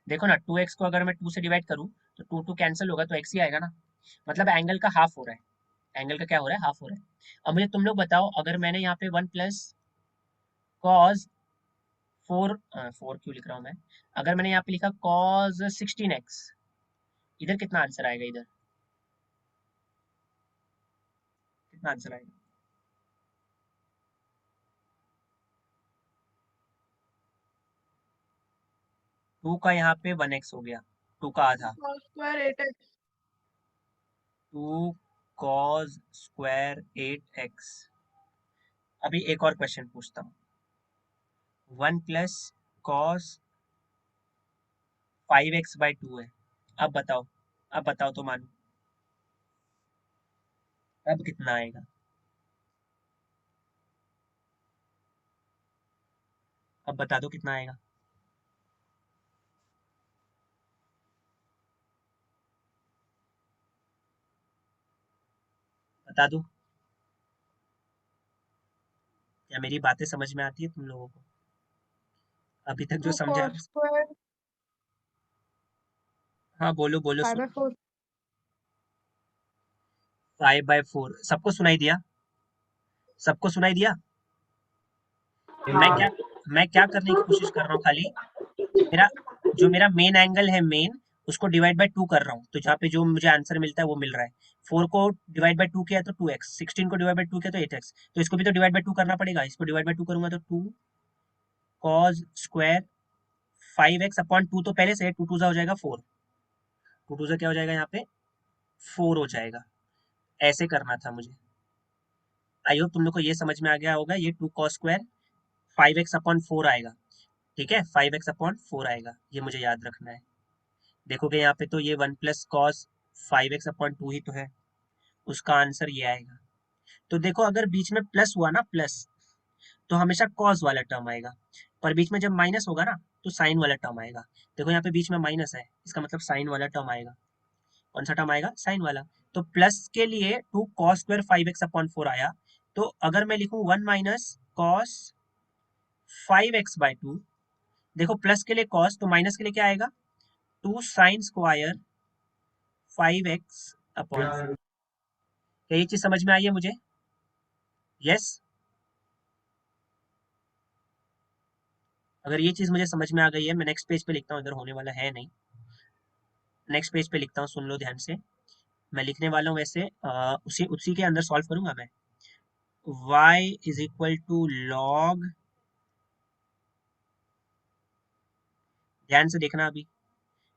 देखो ना, 2x को अगर मैं 2 से डिवाइड करूँ तो 2 2 कैंसिल होगा तो x ही आएगा ना। मतलब एंगल का हाफ हो रहा है, एंगल का क्या हो रहा है, हाफ हो रहा है। अब मुझे तुम लोग बताओ, अगर मैंने यहाँ पे 1 प्लस कॉस 4 क्यों लिख रहा हूँ मैं, अगर मैंने यहाँ पे लिखा कॉस 16x, इधर कितना आंसर आएगा? इधर कितना आंसर आएगा? 2 का यहाँ पे 1x हो गया, 2 का आधा, cos square 8x। 2 cos square 8x। अभी एक और क्वेश्चन पूछता हूँ, 1 प्लस कॉस 5x/2 है। अब बताओ, अब बताओ तो मानो, अब कितना आएगा? अब बता दो कितना आएगा। बता दो, क्या मेरी बातें समझ में आती है तुम लोगों को? अभी तक जो 2 समझा। cos square हाँ बोलो बोलो, 5/4। 5/4 सबको सुनाई दिया? सबको सुनाई दिया? मैं क्या, हाँ। मैं क्या करने की कोशिश कर रहा हूँ खाली, मेरा जो मेरा मेन एंगल है मेन, उसको डिवाइड बाय 2 कर रहा हूँ, तो जहाँ पे जो मुझे आंसर मिलता है वो मिल रहा है। 4 को डिवाइड बाय 2 किया तो 2x, 16 को डिवाइड बाय 2 किया तो 8x, तो इसको भी तो डिवाइड बाय 2 करना पड़ेगा। इसको डिवाइड बाय 2 करूंगा तो 2 cos स्क्वायर 5x/2, तो पहले से 2 2 हो जाएगा 4, 2 2 क्या हो जाएगा यहाँ पे, 4 हो जाएगा। ऐसे करना था मुझे। आई होप तुम लोग को ये समझ में आ गया होगा। ये 2 cos स्क्वायर 5x/4 आएगा, ठीक है, 5x/4 आएगा, ये मुझे याद रखना है। देखोगे यहाँ पे तो ये 1 प्लस कॉस 5x/2 ही तो है, उसका आंसर ये आएगा। तो देखो, अगर बीच में प्लस हुआ ना, प्लस, तो हमेशा कॉस वाला टर्म आएगा, पर बीच में जब माइनस होगा ना तो साइन वाला टर्म आएगा। देखो यहाँ पे बीच में माइनस है, इसका मतलब साइन वाला टर्म आएगा। कौन सा टर्म आएगा? साइन वाला। तो प्लस के लिए 2 कॉस स्क्वायर 5x/4 आया, तो अगर मैं लिखूं 1 माइनस कॉस 5x/2, देखो प्लस के लिए कॉस, तो माइनस के लिए क्या आएगा, 2 साइन स्क्वायर 5x/4। क्या ये चीज समझ में आई है मुझे? यस? अगर ये चीज मुझे समझ में आ गई है, मैं नेक्स्ट पेज पे लिखता हूँ, इधर होने वाला है नहीं। नेक्स्ट पेज पे लिखता हूँ, सुन लो ध्यान से। मैं लिखने वाला हूँ वैसे, उसी उसी के अंदर सॉल्व करूंगा मैं। y is equal to log, ध्यान से देखना अभी,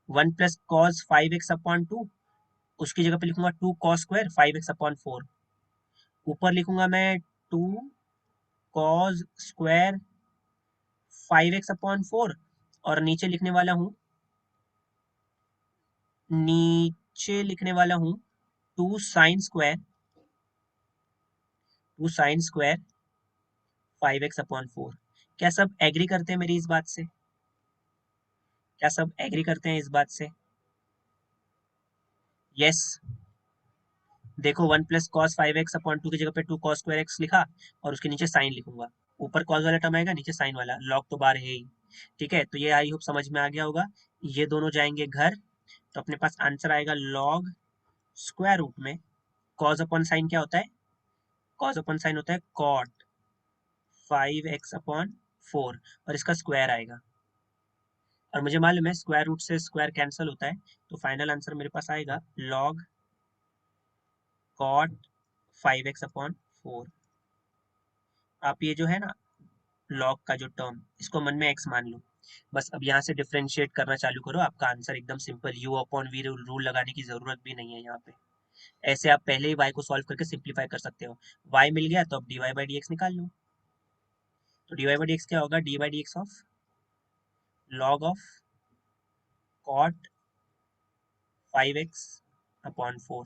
1 प्लस कॉस 5x/2, उसकी जगह पे लिखूंगा 2 कॉस स्क्वायर 5x/4। ऊपर लिखूंगा मैं 2 कॉस स्क्वायर 5x/4, और नीचे लिखने वाला हूँ, नीचे लिखने वाला हूँ 2 साइन स्क्वायर 5x/4। क्या सब एग्री करते हैं मेरी इस बात से? क्या सब एग्री करते हैं इस बात से? यस? देखो 1 प्लस कॉस 5x/2 की जगह पे 2 कॉस स्क्वायर x लिखा, और उसके नीचे साइन लिखूंगा। ऊपर कॉस वाला टर्म आएगा, नीचे साइन वाला, लॉग तो बाहर है ही। ठीक है, तो ये आई होप समझ में आ गया होगा। ये दोनों जाएंगे घर, तो अपने पास आंसर आएगा लॉग स्क्वायर रूट में, कॉस अपॉन साइन क्या होता है, कॉस अपॉन साइन होता है कॉट 5x/4, और इसका स्क्वायर आएगा। और मुझे मालूम है स्क्वायर रूट से स्क्वायर कैंसिल होता है, तो फाइनल आंसर मेरे पास आएगा लॉग कॉट 5x/4। आप ये जो है ना लॉग का जो टर्म, इसको मन में x मान लो। बस अब यहाँ से डिफरेंशिएट करना चालू करो, आपका आंसर एकदम simple, u upon v rule लगाने की जरूरत भी नहीं है यहाँ पे। ऐसे आप पहले ही y को सॉल्व करके सिंप्लीफाई कर सकते हो। y मिल गया तो अब dy/dx निकाल लो। तो dy/dx क्या होगा, dy/dx of log of cot 5x/4,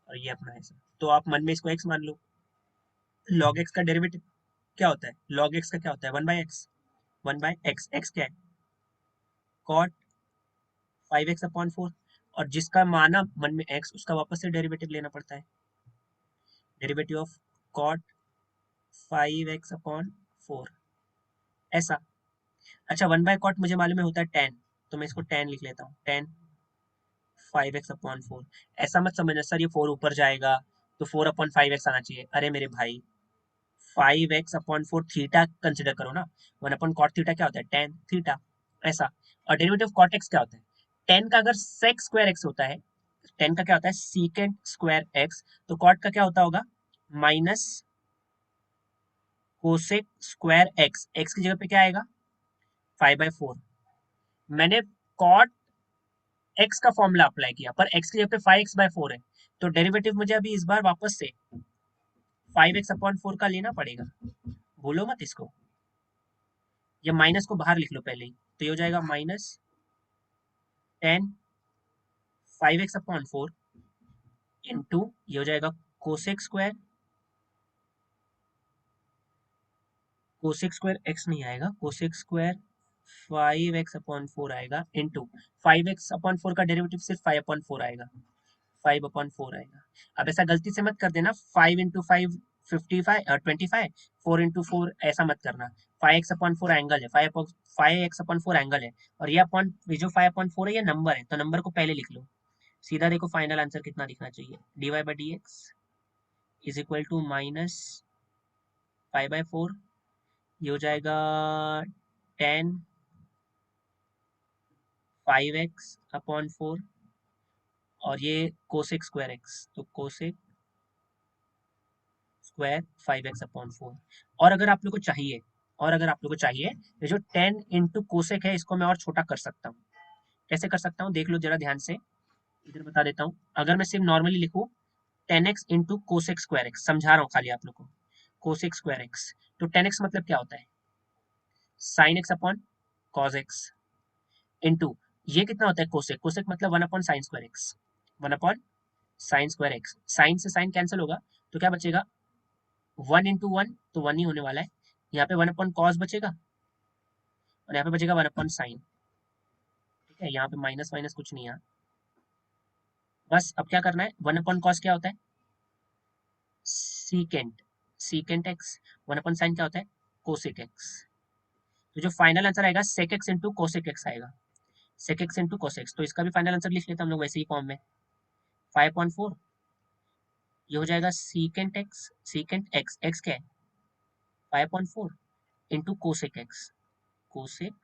और ये अपना है सर। तो आप मन में इसको x मान लो। log x का डेरिवेटिव क्या होता है, log x का क्या होता है, 1/x, 1/x, x क्या है, cot 5x अपॉन 4, और जिसका माना मन में x उसका वापस से डेरिवेटिव लेना पड़ता है, derivative of cot 5x upon 4 ऐसा। अच्छा 1/cot मुझे मालूम है होता है 10, तो मैं इसको 10 लिख लेता हूँ, 10 5x अपॉन 4। ऐसा मत समझना सर ये 4 ऊपर जाएगा तो 4 अपॉन 5x आना चाहिए, अरे मेरे भाई 5x अपॉन 4 थीटा कंसिडर करो ना, 1 अपॉन कॉट थीटा क्या होता है 10 थीटा ऐसा। और डेरिवेटिव कॉट एक्स क्या होता है, 10 का अगर सेक स्क्वायर एक्स होता है, 10 का क्या होता है सीकेंट स्क्वायर एक्स, तो कॉट का क्या होता होगा minus cosec square x, x की जगह पे क्या आएगा 5/4। मैंने कॉट एक्स का फॉर्मूला अप्लाई किया पर एक्स की जगह पे 5x/4 है, तो डेरिवेटिव मुझे अभी इस बार वापस से 5x अपॉन 4 का लेना पड़ेगा, भूलो मत इसको, ये माइनस को बाहर लिख लो पहले ही, तो ये हो जाएगा माइनस 10 5x अपॉन 4 इंटू ये हो जाएगा कोसेक स्क्वायर एक्स नहीं आएगा, कोसेक स्क्वायर 5x अपॉन 4 आएगा इंटू 5x अपॉन 4 का डेरिवेटिव सिर्फ 5 अपॉन 4 आएगा, 5 अपॉन 4 आएगा। अब ऐसा गलती से मत कर देना 5 इंटू 5 55 25, 4 इंटू 4 ऐसा मत करना, 5x अपॉन 4 एंगल है, 5x अपॉन 4 एंगल है, और ये अपॉन जो 5 अपॉन 4 है ये नंबर है, तो नंबर को पहले लिख लो। सीधा देखो फाइनल आंसर कितना दिखना चाहिए, dy/dx is equal to minus 5/4, ये हो जाएगा 10 5x अपॉन 4, और ये कोसेक स्क्वायर एक्स, तो कोसेक स्क्वायर 5x अपॉन 4। और अगर आप लोग को चाहिए, ये जो 10 इंटू कोसेक है इसको मैं और छोटा कर सकता हूँ, कैसे कर सकता हूँ देख लो जरा ध्यान से, इधर बता देता हूँ। अगर मैं सिर्फ नॉर्मली लिखूँ 10x into cosec square x, समझा रहा हूँ खाली आप लोग को, कोसेक स्क्वायर एक्स, तो 10x मतलब क्या होता है sine x upon cos x, into ये कितना होता है कोसेक, कोसेक मतलब 1 upon sine square x, 1 upon sine square x, sine से साइन कैंसिल होगा तो क्या बचेगा 1 इंटू 1 तो 1 ही होने वाला है, यहाँ पे 1 अपॉन कॉस बचेगा और यहाँ पे बचेगा 1 अपॉन साइन, ठीक है, यहाँ पे माइनस माइनस कुछ नहीं है, बस अब क्या करना है 1 अपॉन कॉस क्या होता है secant, secant x, 1 upon sign क्या होता है कोसेक एक्स, तो जो फाइनल आंसर आएगा sec x into cosec x आएगा, सेक एक्स इंटू कोसेक्स, तो इसका भी फाइनल आंसर लिख लेते हैं हम लोग वैसे ही फॉर्म में 5/4, ये हो जाएगा सीकेंट एक्स, एक्स क्या है 5/4 into cosec x, cosec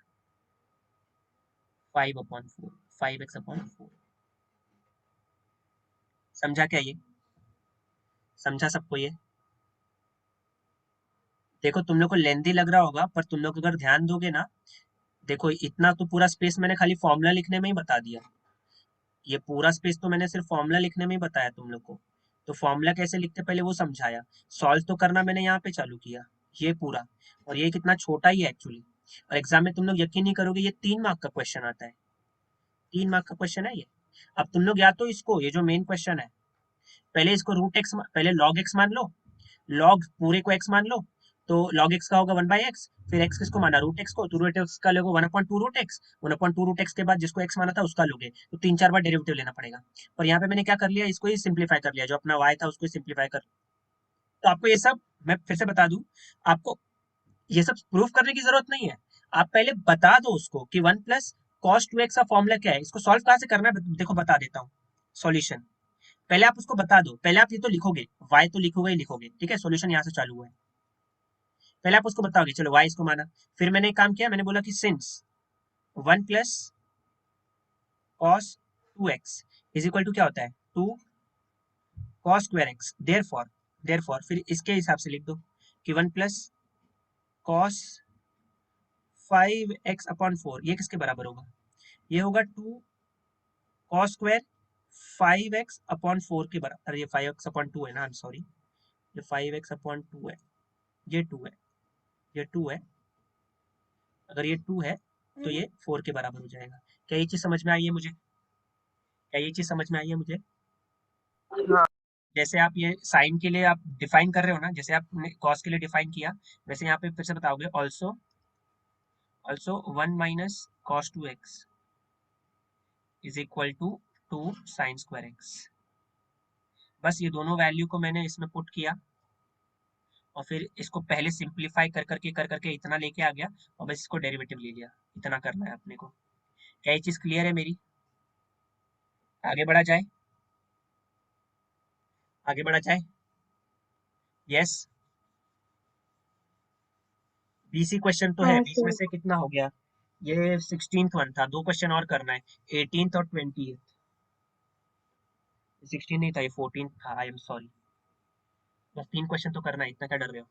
5/4, 5x/4। समझा क्या ये, समझा सबको ये, देखो तुम लोग को लेंदी लग रहा होगा पर तुम लोग अगर ध्यान दोगे ना, देखो इतना तो पूरा स्पेस मैंने खाली फॉर्मूला लिखने में ही बता दिया, ये पूरा स्पेस तो मैंने सिर्फ फॉर्मूला लिखने में ही बताया तुम लोग को, तो फॉर्मूला कैसे लिखते पहले वो समझाया, सॉल्व तो करना मैंने यहाँ पे चालू किया ये पूरा, और ये कितना छोटा ही है एक्चुअली, और एग्जाम में तुम लोग यकीन नहीं करोगे ये 3 मार्क का क्वेश्चन आता है, 3 मार्क का क्वेश्चन है ये। अब तुम लोग या तो इसको, ये जो मेन क्वेश्चन है पहले इसको रूट एक्स, पहले लॉग एक्स मान लो, लॉग पूरे को एक्स मान लो, तो log x का होगा 1/x, फिर x किसको माना रूट एक्स को, तो रूट एक्स का लोगे 1/2 रूट एक्स, 1/2 रूट एक्स के बाद जिसको x माना था उसका लोगे, तो 3-4 बार डेरिवेटिव लेना पड़ेगा, पर यहाँ पे मैंने क्या कर लिया इसको ही सिंप्लीफाई कर लिया, जो अपना y था उसको सिंप्लीफाई कर, तो आपको ये सब मैं फिर से बता दूं, आपको ये सब प्रूफ करने की जरूरत नहीं है, आप पहले बता दो उसको कि 1 प्लस कॉस 2x का फॉर्मूला क्या है, इसको सॉल्व कहाँ से करना है देखो बता देता हूँ सॉल्यूशन, पहले आप उसको बता दो, पहले आप ये तो लिखोगे y तो लिखोगे ही लिखोगे, ठीक है, सॉल्यूशन यहाँ से चालू हुआ है, पहले आप उसको बताओगे चलो y इसको माना, फिर मैंने एक काम किया, मैंने बोला कि since 1 plus cos 2x is equal to क्या होता है 2 कॉस स्क्वायर एक्स, देयरफॉर फिर इसके हिसाब से लिख दो कि 1 प्लस कॉस 5x अपॉन 4 ये किसके बराबर होगा, ये होगा 2 कॉस स्क्वायर 5x अपॉन 4 के बराबर, अरे ये 5x अपॉन 2 है ना, आई एम सॉरी, ये 5x अपॉन 2 है, ये 2 है, ये 2 है, अगर ये 2 है तो ये 4 के बराबर हो जाएगा। क्या ये चीज समझ में आई है मुझे, क्या ये चीज समझ में आई है मुझे, जैसे आप ये साइन के लिए आप डिफाइन कर रहे हो ना, जैसे आपने कॉस के लिए डिफाइन किया, वैसे यहाँ पे फिर से बताओगे also 1 minus cos 2x is equal to 2 sine square x. बस ये दोनों वैल्यू को मैंने इसमें पुट किया और फिर इसको पहले सिंप्लीफाई कर करके इतना लेके आ गया और बस इसको डेरिवेटिव ले लिया। इतना करना है अपने को। क्या ये चीज क्लियर है मेरी? आगे बढ़ा जाए? आगे बढ़ा जाए? यस। बीसी क्वेश्चन तो है, हाँ 20 में सर। से कितना हो गया? ये 16th वन था, 2 क्वेश्चन और करना है, 18th और 20th। 16 नहीं था, ये 14 था, आई एम सॉरी। बस 3 क्वेश्चन तो करना है, इतना क्या डर रहे हो?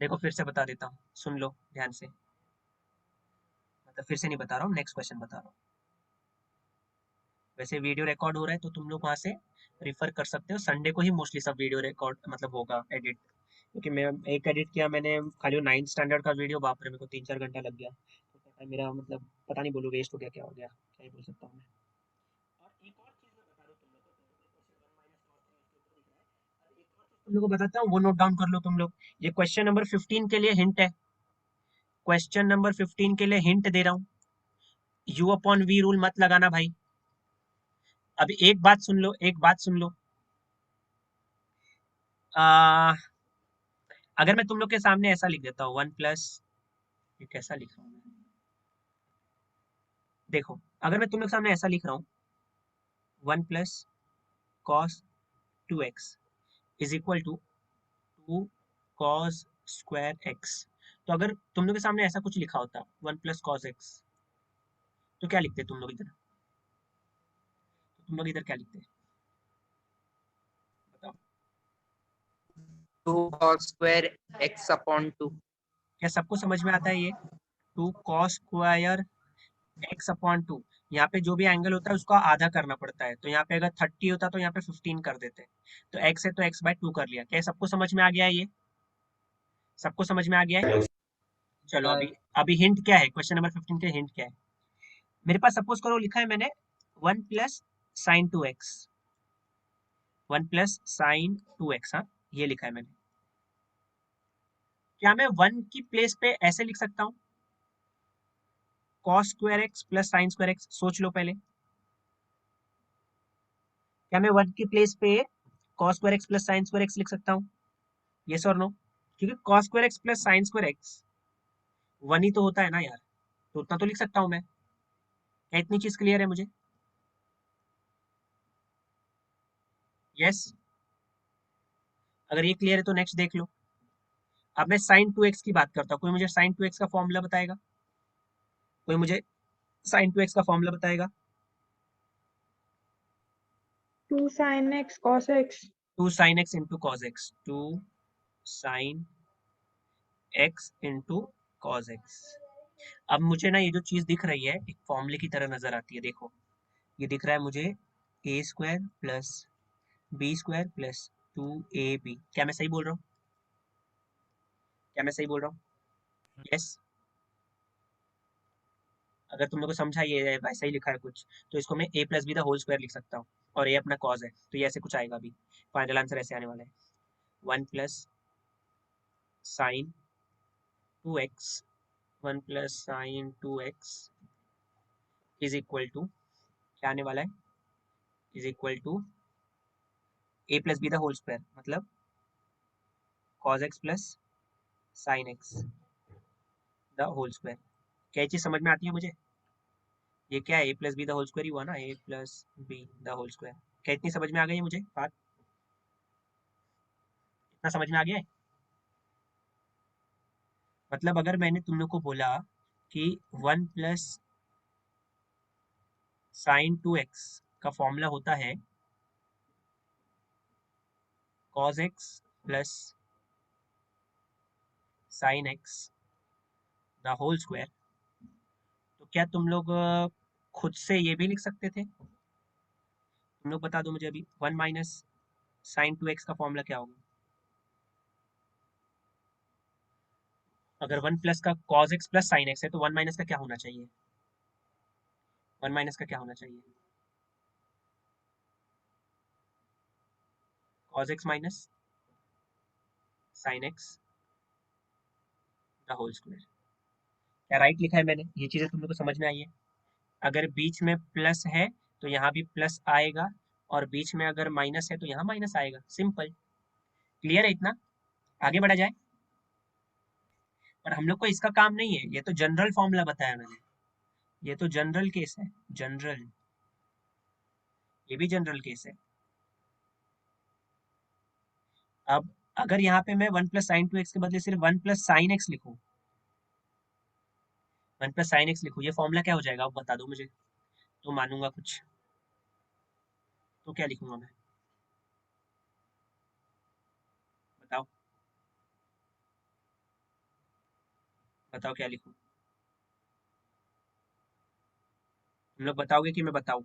देखो फिर से बता देता हूँ, सुन लो ध्यान से। मतलब फिर से नहीं बता रहा हूँ, नेक्स्ट क्वेश्चन बता रहा हूँ। वैसे वीडियो रिकॉर्ड हो रहा है तो तुम लोग वहाँ से रिफर कर सकते हो। संडे को ही मोस्टली सब वीडियो रिकॉर्ड मतलब होगा एडिट, क्योंकि मैं एक एडिट किया मैंने खाली 9th स्टैंडर्ड का वीडियो, बाप रे मेरे को 3-4 घंटा लग गया। तो पता है मेरा मतलब पता नहीं बोलो वेस्ट हो गया, क्या हो गया, क्या ही बोल सकता हूँ मैं। और एक और चीज़ मैं बता दूँ तुम लोगों को, क्वेश्चन 1 माइनस cos 3 इसके ऊपर दिख रहा है। और एक और चीज़ तुम लोगों को बताता हूँ, वो नोट डाउन कर लो तुम लोग। ये क्वेश्चन नंबर 15 के लिए हिंट है। क्वेश्चन नंबर 15 के लिए हिंट दे रहा हूँ। यू अपॉन वी रूल मत लगाना भाई। अभी एक बात सुन लो, एक बात सुन लो। आ, अगर मैं तुम लोग के सामने ऐसा लिख देता हूँ 1 प्लस, ये कैसा लिख रहा हूँ मैं? देखो, अगर मैं तुम लोग के सामने ऐसा लिख रहा हूँ 1 plus cos 2x is equal to 2 cos square x, तो अगर तुम लोग के सामने ऐसा कुछ लिखा होता 1 प्लस कॉस एक्स, तो क्या लिखते तुम लोग इधर? तो तुम लोग इधर क्या लिखते? बताओ। 2 cos square x upon 2। क्या सबको समझ में आता है ये? 2 कॉस स्क्वायर एक्स अपॉन 2, यहाँ पे जो भी एंगल होता है उसको आधा करना पड़ता है, तो यहाँ पे अगर 30 होता तो यहाँ पे 15 कर देते। तो x है तो x बाय 2 कर लिया। क्या सबको समझ में आ गया है ये? सबको समझ में आ गया है? चलो हाँ। अभी, अभी हिंट क्या है क्वेश्चन नंबर 15 के? हिंट क्या है मेरे पास? सपोज करो लिखा है मैंने 1 plus sine 2x, 1 plus sine 2x, हाँ ये लिखा है मैंने। क्या मैं 1 की प्लेस पे ऐसे लिख सकता हूँ cos square x plus sign square x? सोच लो पहले। क्या मैं 1 की प्लेस पे cos square x plus sign square x लिख सकता हूँ? यस और नो? क्योंकि cos square x plus sign square x 1 ही तो होता है ना यार, तो उतना तो लिख सकता हूँ मैं। क्या इतनी चीज क्लियर है मुझे? यस। अगर ये क्लियर है तो नेक्स्ट देख लो। अब मैं साइन 2x की बात करता हूँ, कोई मुझे साइन 2x का फॉर्मूला बताएगा? कोई मुझे साइन 2x का फॉर्मूला बताएगा? 2 sin x cos x। 2 sign x into cos x, 2 sign x into cos x. अब मुझे ना ये जो चीज दिख रही है एक फॉर्मूले की तरह नजर आती है। देखो ये दिख रहा है मुझे A square plus B square plus 2ab। क्या मैं सही बोल रहा हूँ? क्या मैं सही बोल रहा हूँ? यस। अगर तुम लोग को समझा ये वैसा ही लिखा है कुछ, तो इसको मैं a plus B the whole square लिख सकता हूँ, और ये अपना कॉज है, तो ये ऐसे कुछ आएगा। अभी फाइनल आंसर ऐसे आने वाला है 1 plus sine 2x, 1 plus sine 2x is equal to, क्या आने वाला है? Is equal to a plus B the whole square, मतलब cos x plus sine x the whole square. क्या ये चीज समझ में आती है मुझे? ये क्या है? a plus B the whole square ही हुआ ना, a plus B the whole square. क्या इतनी समझ में आ गई है मुझे बात? इतना समझ में आ गया है? मतलब अगर मैंने तुम लोग को बोला कि 1 प्लस साइन 2x का फॉर्मूला होता है cos x plus sine x the whole square, तो क्या तुम लोग खुद से ये भी लिख सकते थे? तुम लोग बता दो मुझे अभी, 1 माइनस साइन 2x का फॉर्मूला क्या होगा? अगर 1 प्लस का cos x plus sine x है तो 1 माइनस का क्या होना चाहिए? 1 माइनस का क्या होना चाहिए? cos x minus sine x the whole square. क्या राइट लिखा है मैंने? ये चीजें तुम लोग को समझ में आई है? अगर बीच में प्लस है तो यहाँ भी प्लस आएगा, और बीच में अगर माइनस है तो यहाँ माइनस आएगा। सिंपल। क्लियर है इतना? आगे बढ़ा जाए। और हम लोग को इसका काम नहीं है, ये तो जनरल फॉर्मूला बताया मैंने, ये तो जनरल केस है, जनरल, ये भी जनरल केस है। अब अगर यहाँ पे मैं 1 प्लस साइन 2x के बदले सिर्फ 1 प्लस साइन x लिखूं, 1 प्लस साइन x लिखूं, ये फॉर्मूला क्या हो जाएगा? आप बता दो मुझे, तो मानूंगा कुछ। तो क्या लिखूंगा मैं, बताओ बताओ क्या लिखूं? तुम लोग बताओगे कि मैं बताऊं?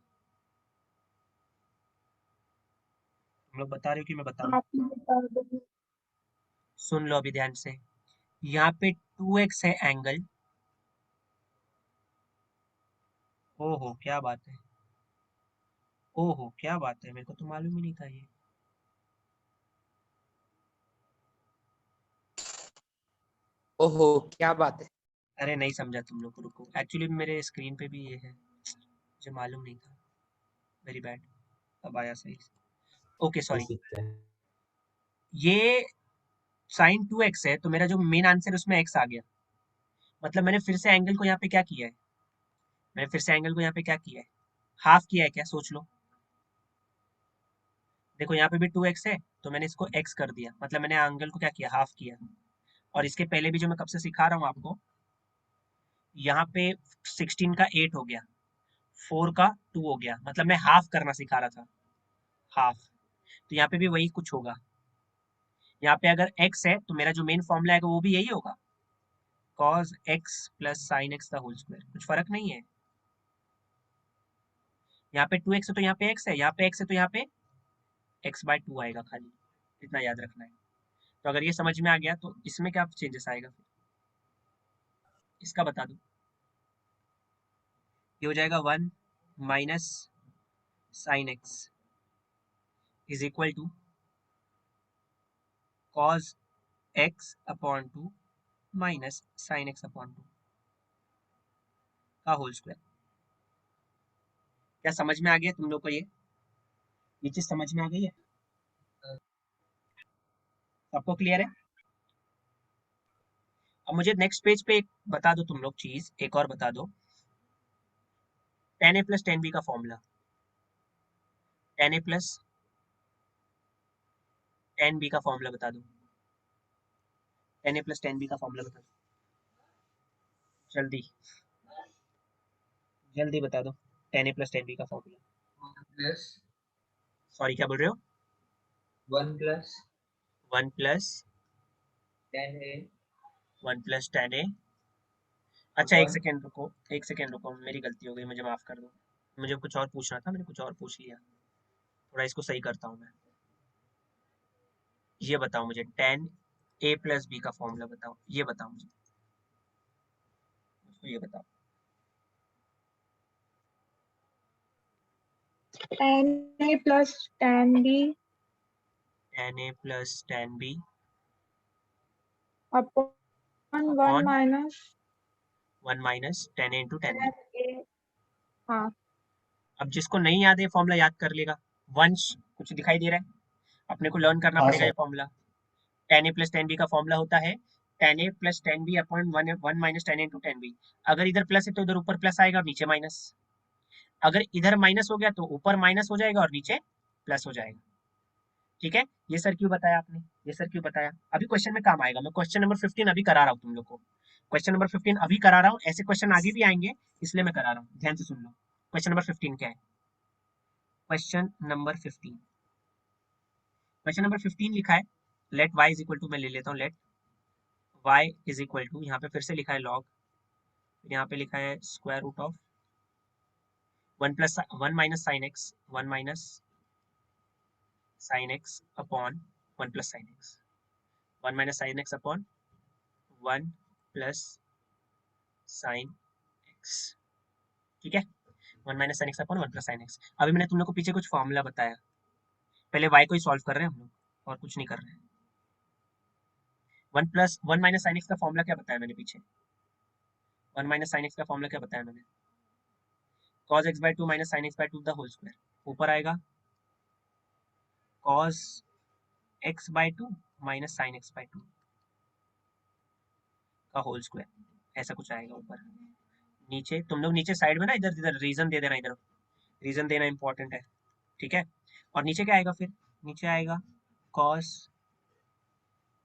तुम लोग बता रहे हो कि मैं बताऊं? आप ही बता दो। सुन लो अभी ध्यान से। यहाँ पे 2x है एंगल। ओहो क्या बात है, ओहो क्या बात है, मेरे को तो मालूम ही नहीं था ये। ओहो क्या बात है। अरे नहीं समझा तुम लोग, रुको, एक्चुअली मेरे स्क्रीन पे भी ये है, मुझे मालूम नहीं था, वेरी बैड। अब आया सही। ओके हो सॉरी। सकता है। ये साइन 2x है, तो मेरा जो मेन आंसर उसमें x आ गया। मतलब मैंने फिर से एंगल को यहाँ पे क्या किया है, मैंने फिर से एंगल को यहाँ पे क्या किया है, हाफ किया है क्या? सोच लो। देखो यहाँ पे भी 2x है, तो मैंने इसको x कर दिया, मतलब मैंने एंगल को क्या किया, हाफ किया। और इसके पहले भी जो मैं कब से सिखा रहा हूँ आपको, यहाँ पे 16 का 8 हो गया, 4 का 2 हो गया, मतलब मैं हाफ करना सिखा रहा था, हाफ। तो यहाँ पे भी वही कुछ होगा। यहाँ पे अगर x है तो मेरा जो मेन फॉर्मूला है वो भी यही होगा, cos x plus sine x का होल स्क्वायर। कुछ फर्क नहीं है। यहाँ पे 2x है तो यहाँ पे x है, यहाँ पे x है तो यहाँ पे x/2 आएगा खाली, इतना याद रखना है। तो अगर ये समझ में आ गया तो इसमें क्या चेंजेस आएगा फिर, इसका बता दो। ये हो जाएगा 1 minus sine x is equal to cos x upon 2 minus sine x upon 2 का होल स्क्वायर। क्या समझ में आ गया तुम लोग को? ये चीज समझ में आ गई है? सबको क्लियर है? अब मुझे नेक्स्ट पेज पे एक बता दो तुम लोग चीज, एक और बता दो। tan a plus tan b का formula, tan a plus tan b का फॉर्मूला बता दो, tan a plus tan b का फॉर्मूला बता दो, जल्दी जल्दी बता दो, tan a plus tan b का फॉर्मूला। 1 प्लस सॉरी क्या बोल रहे हो? 1 plus 1 plus 10a 1 plus tan a। अच्छा एक अपॉन सेकेंड रुको, एक सेकेंड रुको, मेरी गलती हो गई, मुझे माफ कर दो। मुझे कुछ और पूछना था, मैंने कुछ और पूछ लिया, थोड़ा इसको सही करता हूँ मैं। ये बताओ मुझे, tan a प्लस b का फॉर्मूला बताओ, ये बताओ मुझे, मुझको ये बताओ। tan A plus tan B tan a plus tan b upon 1 upon minus 1 minus tan a into tan b। tan A। हाँ, अब जिसको नहीं याद है फॉर्मूला याद कर लेगा। वंश कुछ दिखाई दे रहा है? अपने को लर्न करना हाँ पड़ेगा सर। ये formula. tan a plus tan b का फॉर्मूला होता है tan a plus tan b upon 1 minus tan a into tan b। अगर इधर प्लस है तो इधर ऊपर प्लस आएगा और नीचे माइनस, अगर इधर माइनस हो गया तो ऊपर माइनस हो जाएगा और नीचे प्लस हो जाएगा। ठीक है? ये सर क्यों बताया आपने, ये सर क्यों बताया? अभी क्वेश्चन में काम आएगा। मैं क्वेश्चन नंबर 15 अभी करा रहा हूँ तुम लोग को, क्वेश्चन नंबर 15 अभी करा रहा हूँ, ऐसे क्वेश्चन आगे भी आएंगे, इसलिए मैं करा रहा हूँ। ध्यान से सुन लो। क्वेश्चन नंबर 15 क्या है? क्वेश्चन नंबर 15, क्वेश्चन नंबर 15 लिखा है, let y is equal to, मैं ले लेता हूँ, let y is equal to, यहाँ पे फिर से लिखा है log, यहाँ पे लिखा है square root of 1 minus sine x, 1 minus sine x upon 1 plus sine x, 1 minus sine x upon 1 plus sine x. ठीक है? 1 minus sine x upon 1 plus sine x. अभी मैंने तुम लोग को पीछे कुछ फॉर्मूला बताया, पहले y को ही सॉल्व कर रहे हैं हम लोग, और कुछ नहीं कर रहे हैं। 1 माइनस साइन एक्स का फॉर्मूला क्या बताया मैंने पीछे? 1 माइनस साइन एक्स का फॉर्मूला क्या बताया मैंने? cos x by 2 minus sin x by 2 the whole square, ऊपर आएगा cos x by 2 minus sin x by 2 का होल स्क्वायर, ऐसा कुछ आएगा ऊपर। नीचे तुम लोग नीचे साइड में ना इधर इधर रीजन दे देना, इधर रीजन देना इंपॉर्टेंट है, ठीक है। और नीचे क्या आएगा फिर, नीचे आएगा cos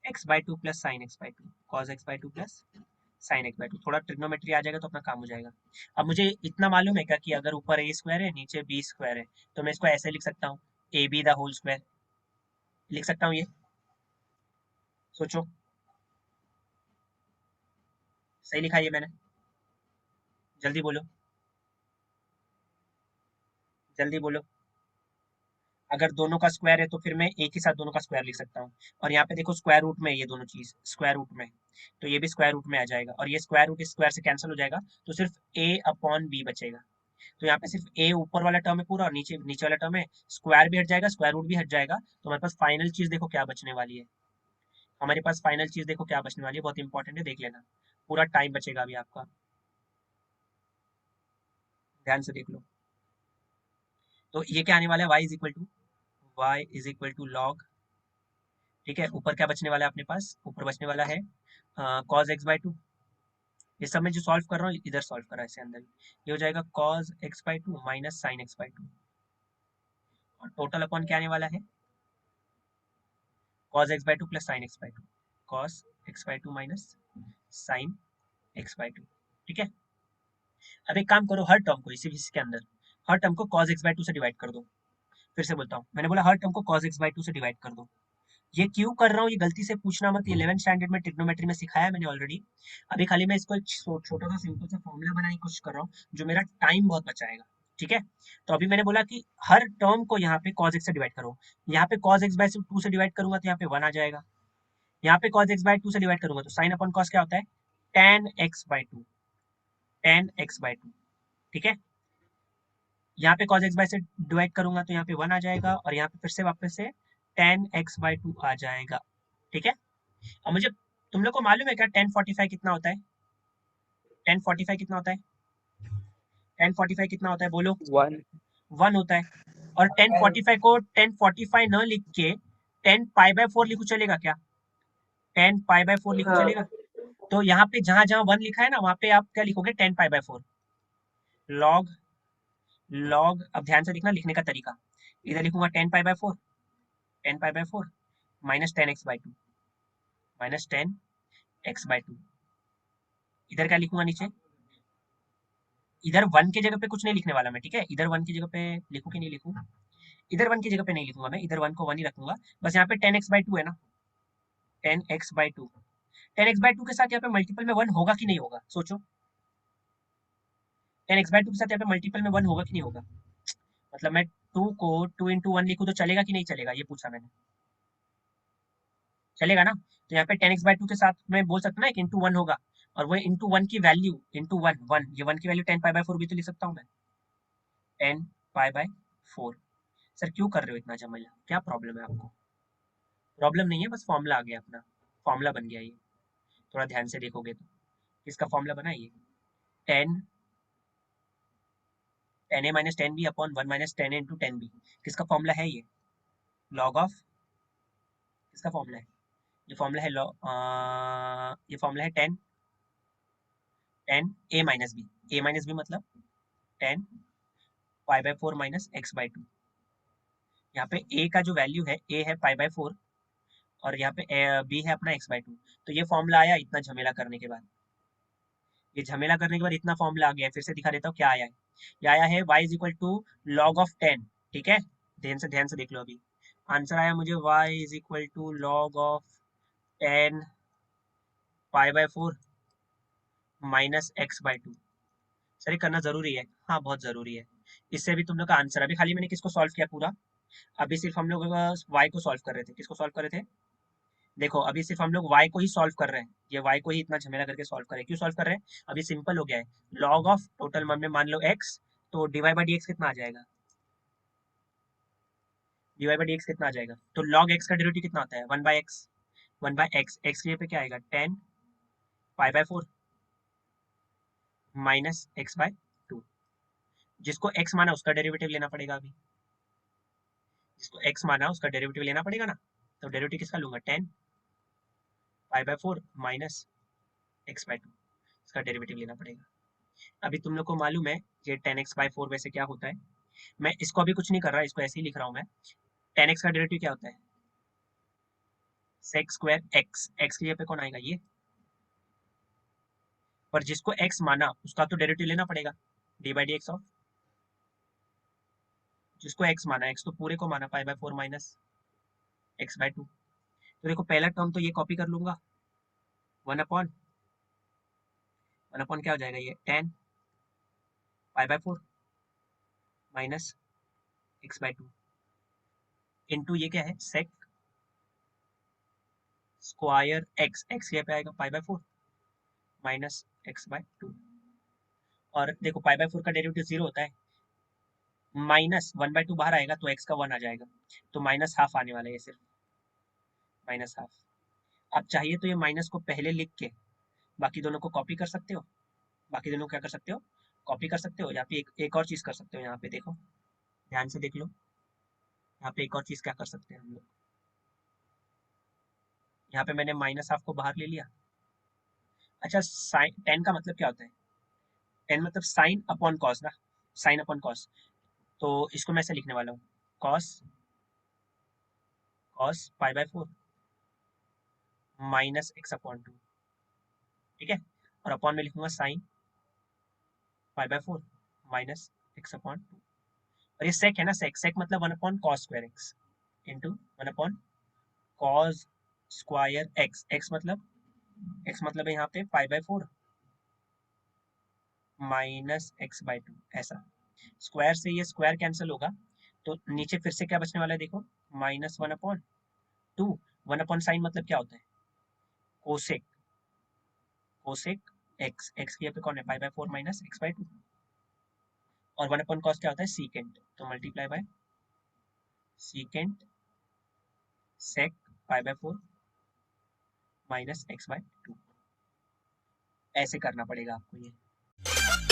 x by 2 plus sin x by 2, cos x by 2 plus sin x by 2, थोड़ा ट्रिग्नोमेट्री आ जाएगा तो अपना काम हो जाएगा। अब मुझे इतना मालूम है क्या कि अगर ऊपर a स्क्वायर है नीचे b स्क्वायर है, तो मैं इसको ऐसे लिख सकता हूँ a b the whole square, लिख सकता हूँ ये, सोचो सही लिखा ये मैंने, जल्दी बोलो, जल्दी बोलो। अगर दोनों का स्क्वायर है तो फिर मैं एक ही साथ दोनों का स्क्वायर लिख सकता हूँ, और यहाँ पे देखो स्क्वायर रूट में ये दोनों चीज स्क्वायर रूट में, तो ये भी स्क्वायर रूट में आ जाएगा, और ये स्क्वायर रूट इस स्क्वायर से कैंसिल हो जाएगा, तो सिर्फ a अपॉन b बचेगा। तो यहाँ पे सिर्फ a ऊपर वाला टर्म है पूरा, और नीचे नीचे वाला टर्म है, स्क्वायर भी हट जाएगा स्क्वायर रूट भी हट जाएगा, तो हमारे पास फाइनल चीज देखो क्या बचने वाली है, हमारे पास फाइनल चीज देखो क्या बचने वाली है, बहुत इंपॉर्टेंट है, देख लेना, पूरा टाइम बचेगा अभी आपका, ध्यान से देख लो। तो ये क्या आने वाला है, y is equal to log, ठीक है। ऊपर क्या बचने वाला है अपने पास, ऊपर बचने वाला है cos x by 2, ये सब मैं जो सॉल्व कर रहा हूँ इधर सॉल्व कर रहा है इससे अंदर, ये हो जाएगा cos x by 2 minus sin x by 2, और टोटल अपॉन क्या आने वाला है cos x by 2 plus sin x by 2, cos x by 2 minus sin x by 2, ठीक है। अब एक काम करो, हर टर्म को इसके अंदर हर टर्म को cos x by 2 से डिवाइड कर दो, फिर से बोलता हूँ, मैंने बोला हर टर्म को cos x by 2 से डिवाइड कर दो। ये क्यों कर रहा हूँ, ये गलती से पूछना मत, 11th स्टैंडर्ड में ट्रिग्नोमेट्री में सिखाया मैंने ऑलरेडी। अभी खाली मैं इसको एक छोटा सा सिंपल सा फॉर्मूला बनाने की कोशिश कर रहा हूँ, जो मेरा टाइम बहुत बचाएगा, ठीक है। तो अभी मैंने बोला कि हर टर्म को यहाँ पे cos x से डिवाइड करो, यहाँ पे cos x by 2 से डिवाइड करूंगा तो यहाँ पे 1 आ जाएगा, यहाँ पे cos x by 2 से डिवाइड करूंगा तो sin अपॉन cos क्या होता है, tan x by 2, tan x by 2, ठीक है। यहाँ पे cos x by से डिवाइड करूंगा तो यहाँ पे 1 आ जाएगा, और यहाँ पे फिर से वापस से tan x by 2 आ जाएगा, ठीक है। अब मुझे तुम लोग को मालूम है क्या tan 45 कितना होता है, tan 45 कितना होता है, tan 45 कितना होता है बोलो, 1। 1 होता है। और tan 45 को tan 45 न लिख के tan पाई बाय 4 लिखो, चलेगा क्या, tan पाई बाय 4 लिखो हाँ चलेगा। तो यहाँ पे जहां जहां 1 लिखा है ना वहां पे आप क्या लिखोगे, tan pi by 4, log log, अब ध्यान से देखना लिखने का तरीका, इधर लिखूंगा tan pi by 4, tan pi by 4 minus tan x by 2, minus tan x by 2, इधर क्या लिखूंगा नीचे, इधर 1 की जगह पे कुछ नहीं लिखने वाला मैं, ठीक है। इधर 1 की जगह पे लिखूं कि नहीं लिखूं, इधर 1 की जगह पे नहीं लिखूंगा मैं, इधर 1 को 1 ही रखूंगा, बस यहाँ पे tan x बाय 2 है ना, tan x by 2, tan x by 2 के साथ यहाँ पे मल्टीपल में 1 होगा कि नहीं होगा, सोचो, tan x बाय 2 के साथ यहाँ पे मल्टीपल में 1 होगा कि नहीं होगा, मतलब मैं 2 को 2 इंटू 1 लिखूं तो चलेगा कि नहीं चलेगा, ये पूछा मैंने, चलेगा ना। तो यहाँ पे tan x बाय 2 के साथ मैं बोल सकता हूँ ना कि इंटू 1 होगा, और वो इंटू 1 की वैल्यू इंटू 1 1, ये 1 की वैल्यू tan पाई बाय 4 भी तो लिख सकता हूँ मैं, tan पाई बाय 4। सर क्यों कर रहे हो इतना झमेला, क्या प्रॉब्लम है आपको, प्रॉब्लम नहीं है, बस फॉर्मूला आ गया अपना, फॉर्मूला बन गया ये, थोड़ा ध्यान से देखोगे तो किसका फॉर्मूला बना ये, tan tan a minus tan b upon 1 minus tan a into tan b, किसका फॉर्मूला है ये, लॉग ऑफ, किसका फॉर्मूला है, ये फॉर्मूला है ये फॉर्मूला है tan a minus b, a minus b मतलब tan pi by 4 minus x by 2, यहाँ पे a का जो वैल्यू है a है पाई बाय 4, और यहाँ पे b है अपना x बाय 2, तो ये फॉर्मूला आया इतना झमेला करने के बाद, ये झमेला करने के बाद इतना फॉर्मूला आ गया है, फिर से दिखा देता हूँ क्या आया है, ये आया है y is equal to log of 10, ठीक है, ध्यान से देख लो, अभी आंसर आया मुझे y is equal to log of 10 pi by 4 minus x by 2। Sir ये करना जरूरी है, हाँ बहुत जरूरी है, इससे भी तुम लोग का आंसर, अभी खाली मैंने किसको सॉल्व किया पूरा, अभी सिर्फ हम लोग y को सॉल्व कर रहे थे, किसको सॉल्व कर रहे थे, देखो अभी सिर्फ हम लोग y को ही सॉल्व कर रहे हैं, ये y को ही इतना झमेला करके सॉल्व कर रहे हैं, क्यों सॉल्व कर रहे हैं, अभी सिंपल हो गया है, लॉग ऑफ टोटल में मान लो x, तो dy बाई dx कितना आ जाएगा, dy बाई dx कितना आ जाएगा, तो log x का डेरिवेटिव कितना होता है, 1 by x, 1 by x, x के पे क्या आएगा, tan pi by 4 minus x by 2, जिसको x माना उसका डेरिवेटिव लेना पड़ेगा अभी, जिसको x माना उसका डेरिवेटिव लेना पड़ेगा ना, तो डेरिवेटिव किसका लूंगा, 10 pi by 4 minus x by 2, इसका डेरिवेटिव लेना पड़ेगा। अभी तुम लोग को मालूम है ये 10x बाय 4 वैसे क्या होता है, मैं इसको अभी कुछ नहीं कर रहा, इसको ऐसे ही लिख रहा हूँ मैं। 10x का डेरिवेटिव क्या होता है, sec स्क्वायर x, x की जगह पे कौन आएगा ये, पर जिसको x माना उसका तो डेरिवेटिव लेना पड़ेगा, d by D x of, जिसको x माना, x तो पूरे को माना, pi by 4 minus x by 2। तो देखो पहला टर्म तो ये कॉपी कर लूंगा, 1 अपॉन क्या हो जाएगा ये 10 pi by 4 minus x by 2 into ये क्या है सेक स्क्वायर x, x ये पे आएगा pi by 4 minus x by 2। और देखो पाई बाय 4 का डेरिवेटिव 0 होता है, माइनस 1/2 बाहर आएगा तो x का 1 आ जाएगा, तो माइनस हाफ आने वाला है ये सिर्फ, माइनस हाफ। अब चाहिए तो ये माइनस को पहले लिख के बाकी दोनों को कॉपी कर सकते हो, बाकी दोनों को क्या कर सकते हो, कॉपी कर सकते हो। या फिर एक और चीज कर सकते हो, यहाँ पे देखो ध्यान से देख लो, यहाँ पे एक और चीज क्या कर सकते हैं हम लोग, यहाँ पे मैंने माइनस हाफ को बाहर ले लिया। अच्छा साइन 10 का मतलब क्या होता है, 10 मतलब साइन अपॉन कॉस ना, साइन अपॉन कॉस, तो इसको मैं ऐसे लिखने वाला हूँ cos cos pi by 4 minus x upon 2, ठीक है, और अपॉन में लिखूंगा sine pi by 4 minus x upon 2। और ये सेक है ना, सेक, सेक मतलब 1 upon cos square x into 1 upon cos square x, x मतलब है यहाँ पे pi by 4 minus x by 2, ऐसा। स्क्वायर से ये स्क्वायर कैंसिल होगा, तो नीचे फिर से क्या बचने वाला है देखो, माइनस 1 अपॉन 2, 1 अपॉन साइन मतलब क्या होता है, कोसेक, कोसेक एक्स, एक्स की यहाँ पे कौन है, pi by 4 minus x by 2, और 1 अपॉन कॉस क्या होता है, सीकेंट, तो multiply by secant sec pi by 4 minus x by 2, ऐसे करना पड़ेगा आपको ये।